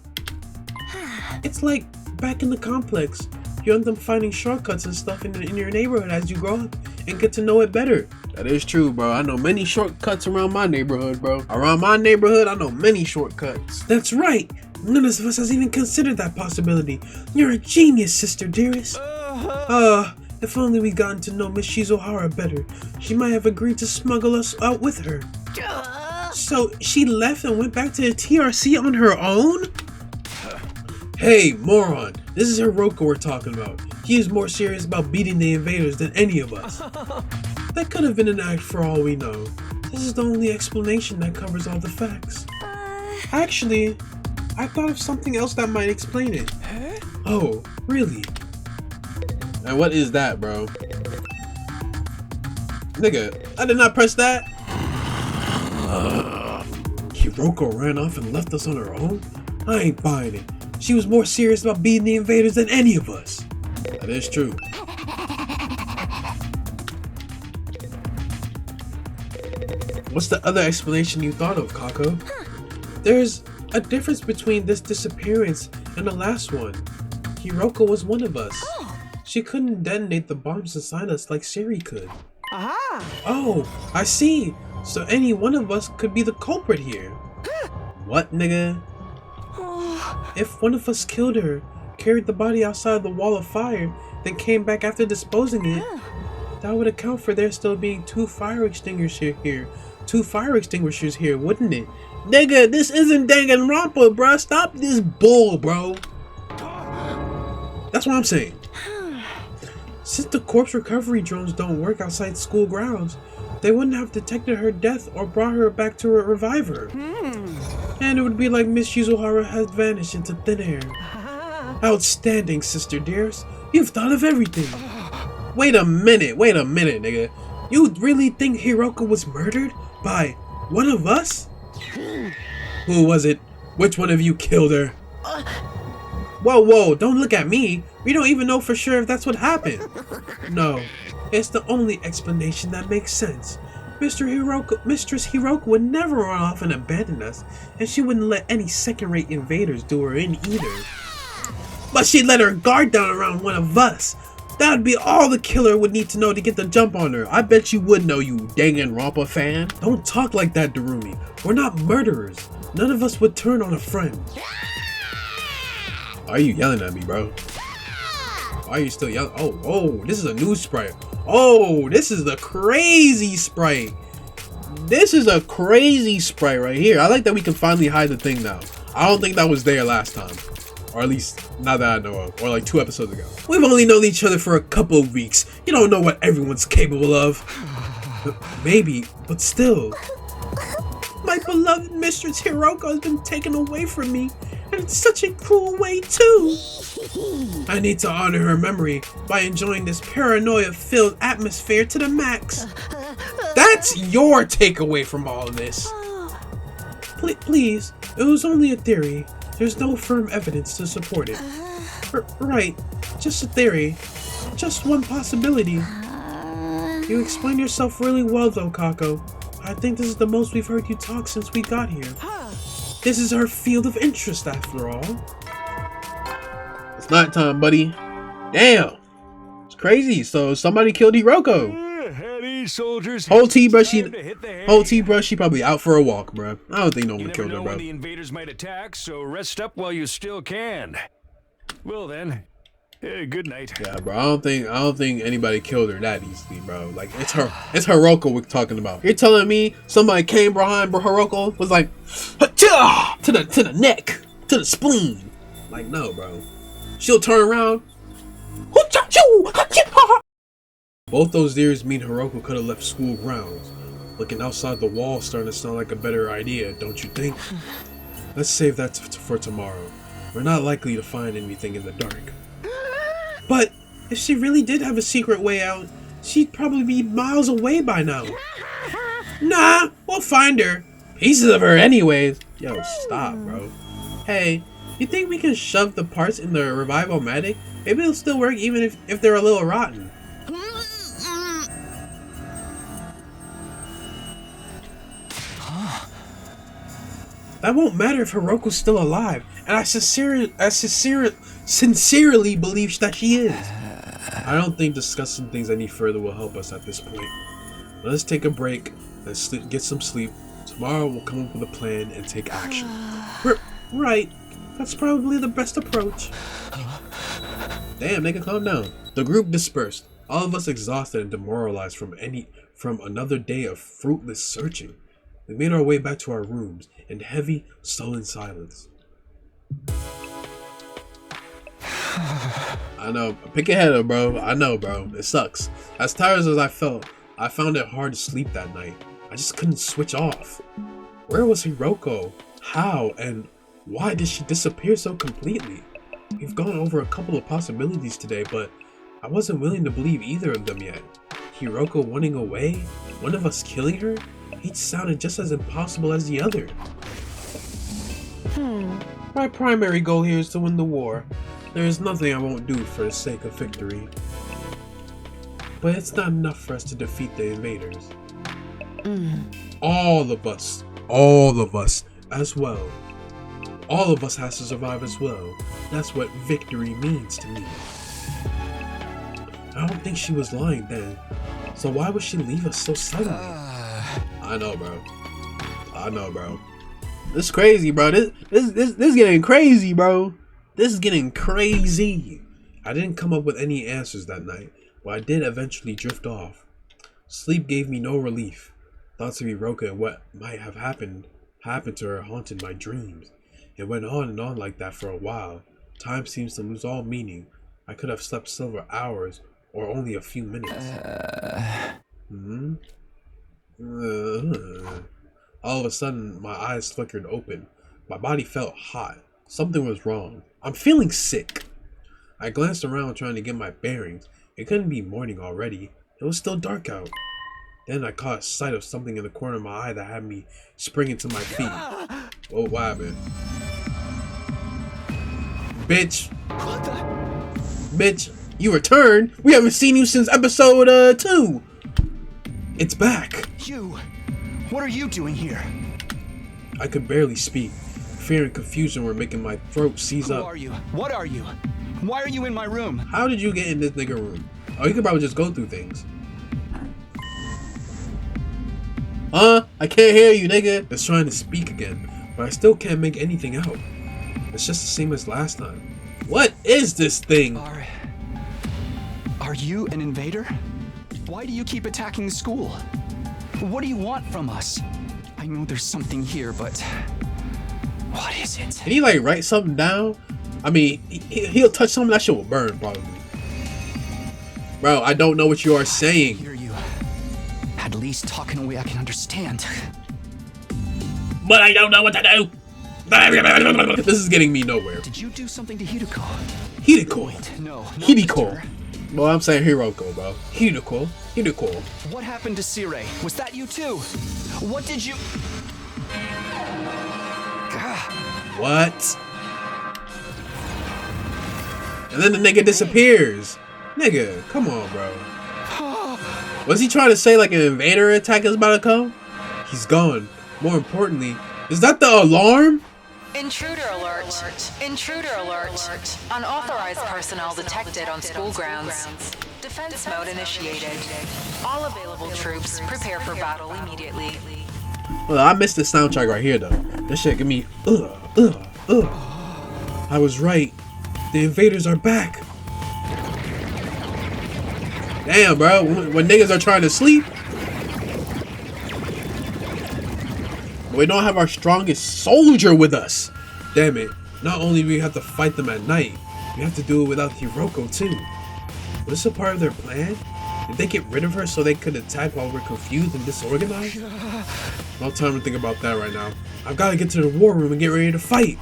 It's like back in the complex. You end up finding shortcuts and stuff in your neighborhood as you grow up and get to know it better. That is true, bro. I know many shortcuts around my neighborhood, bro. Around my neighborhood, I know many shortcuts. That's right. None of us has even considered that possibility. You're a genius, Sister Dearest. If only we gotten to know Miss Shizuhara better. She might have agreed to smuggle us out with her. So she left and went back to the TRC on her own? Hey, moron. This is HIRUKO we're talking about. He is more serious about beating the invaders than any of us. That could have been an act for all we know. This is the only explanation that covers all the facts. Actually, I thought of something else that might explain it. Oh, really? And what is that, bro? Nigga, I did not press that. HIRUKO ran off and left us on her own? I ain't buying it. She was more serious about beating the invaders than any of us. That is true. What's the other explanation you thought of, Kako? There's a difference between this disappearance and the last one. HIRUKO was one of us. She couldn't detonate the bombs inside us like Siri could. Oh, I see. So any one of us could be the culprit here. What, nigga? If one of us killed her, carried the body outside the wall of fire, then came back after disposing it, that would account for there still being two fire extinguishers here, wouldn't it? Nigga, this isn't Danganronpa, bruh. Stop this bull, bro. That's what I'm saying. Since the corpse recovery drones don't work outside school grounds, they wouldn't have detected her death or brought her back to revive her. And it would be like Miss Shizuhara has vanished into thin air. Outstanding, Sister Dearest. You've thought of everything. Wait a minute, nigga. You really think HIRUKO was murdered by one of us? Who was it? Which one of you killed her? Whoa, don't look at me. We don't even know for sure if that's what happened. No, it's the only explanation that makes sense. Mistress HIRUKO would never run off and abandon us, and she wouldn't let any second-rate invaders do her in either. But she'd let her guard down around one of us. That would be all the killer would need to know to get the jump on her. I bet you would know, you Danganronpa fan. Don't talk like that, Darumi. We're not murderers. None of us would turn on a friend. Why are you yelling at me, bro? Why are you still yelling? Oh, this is a new sprite. Oh, this is the crazy sprite. This is a crazy sprite right here. I like that we can finally hide the thing now. I don't think that was there last time. Or at least, not that I know of. Or like 2 episodes ago. We've only known each other for a couple of weeks. You don't know what everyone's capable of. Maybe, but still. My beloved Mistress HIRUKO has been taken away from me. And in such a cruel way, too. I need to honor her memory by enjoying this paranoia-filled atmosphere to the max. That's your takeaway from all of this. Please, it was only a theory. There's no firm evidence to support it. Right, just a theory. Just one possibility. You explained yourself really well though, Kako. I think this is the most we've heard you talk since we got here. This is our field of interest after all. It's night time, buddy. Damn. It's crazy. So somebody killed HIRUKO. Heady soldiers. Whole T-Brush, she probably out for a walk, bro. I don't think no one killed her, bro. When the invaders might attack, so rest up while you still can. Well then, good night. Yeah, bro. I don't think anybody killed her that easily, bro. Like it's HIRUKO we're talking about. You're telling me somebody came behind HIRUKO was like to the neck, to the spleen. Like no, bro. She'll turn around. Both those theories mean HIRUKO could have left school grounds. Looking outside the wall starting to sound like a better idea, don't you think? Let's save that for tomorrow. We're not likely to find anything in the dark. But if she really did have a secret way out, she'd probably be miles away by now. Nah, we'll find her. Pieces of her anyways. Yo, stop, bro. Hey, you think we can shove the parts in the revival-matic? Maybe it'll still work even if they're a little rotten. That won't matter if Hiruko's still alive, and I sincerely believe that she is. I don't think discussing things any further will help us at this point. Let's take a break and get some sleep. Tomorrow we'll come up with a plan and take action. Right. That's probably the best approach. Damn, nigga, calm down. The group dispersed, all of us exhausted and demoralized from another day of fruitless searching. We made our way back to our rooms in heavy, sullen silence. I know. Pick your head up, bro. I know, bro. It sucks. As tired as I felt, I found it hard to sleep that night. I just couldn't switch off. Where was Hiruko? How and why did she disappear so completely? We've gone over a couple of possibilities today, but I wasn't willing to believe either of them yet. Hiruko running away? One of us killing her? Each sounded just as impossible as the other. My primary goal here is to win the war. There is nothing I won't do for the sake of victory. But it's not enough for us to defeat the invaders. All of us as well. All of us has to survive as well. That's what victory means to me. I don't think she was lying then. So why would she leave us so suddenly? I know, bro. This is crazy, bro. This getting crazy, bro. This is getting crazy. I didn't come up with any answers that night, but I did eventually drift off. Sleep gave me no relief. Thoughts of Hiruko and what might have happened to her haunted my dreams. It went on and on like that for a while. Time seems to lose all meaning. I could have slept several hours or only a few minutes. All of a sudden, my eyes flickered open. My body felt hot. Something was wrong. I'm feeling sick. I glanced around trying to get my bearings. It couldn't be morning already. It was still dark out. Then I caught sight of something in the corner of my eye that had me springing to my feet. Oh, what happened? Bitch. What the? Bitch, you returned? We haven't seen you since episode 2. It's back. You. What are you doing here? I could barely speak. Fear and confusion were making my throat seize up. Who are you? What are you? Why are you in my room? How did you get in this nigga room? Oh, you could probably just go through things. I can't hear you, nigga. It's trying to speak again, but I still can't make anything out. It's just the same as last time. What is this thing? Are you an invader? Why do you keep attacking the school? What do you want from us? I know there's something here, but what is it? Can he like write something down? I mean, he'll touch something that shit will burn probably. Bro, I don't know what you are saying. I hear you. At least talk in a way I can understand. But I don't know what to do. This is getting me nowhere. Did you do something to HIRUKO? HIRUKO. Wait, no. HIRUKO. Well, I'm saying Hiruko, bro. HIRUKO. What happened to Sire? Was that you too? What did you... What? And then the nigga disappears. Nigga, come on, bro. Was he trying to say like an invader attack is about to come? He's gone. More importantly, is that the alarm? Intruder alert. Intruder alert. Unauthorized personnel detected on school grounds. Defense mode initiated. All available troops prepare for battle immediately. Well, I missed the soundtrack right here though. This shit give me I was right. The invaders are back. Damn, bro. When niggas are trying to sleep. We don't have our strongest soldier with us. Damn it. Not only do we have to fight them at night, we have to do it without Hiruko too. Was this a part of their plan? Did they get rid of her so they could attack while we're confused and disorganized? No time to think about that right now. I've got to get to the war room and get ready to fight.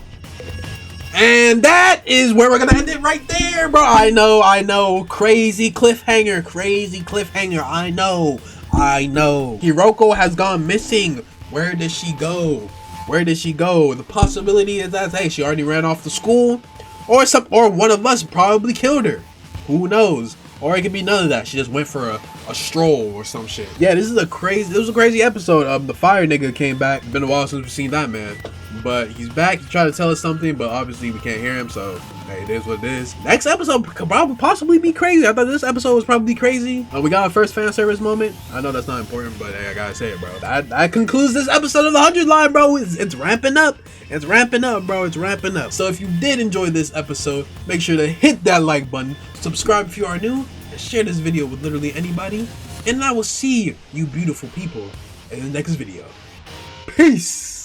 And that is where we're going to end it right there, bro. I know. Crazy cliffhanger. I know. Hiruko has gone missing. Where did she go? The possibility is that, hey, she already ran off to school, or one of us probably killed her. Who knows? Or it could be none of that. She just went for a stroll or some shit. Yeah, this was a crazy episode. The fire nigga came back. It's been a while since we've seen that man. but he's back. He's trying to tell us something, but obviously we can't hear him, so hey, it is what it is. Next episode could probably possibly be crazy. I thought this episode was probably crazy. We got our first fan service moment. I know that's not important, but hey, I gotta say it, bro. That concludes this episode of the 100 Line, bro. It's ramping up. It's ramping up, bro. It's ramping up. So if you did enjoy this episode, make sure to hit that like button, subscribe if you are new, and share this video with literally anybody. And I will see you beautiful people in the next video. Peace.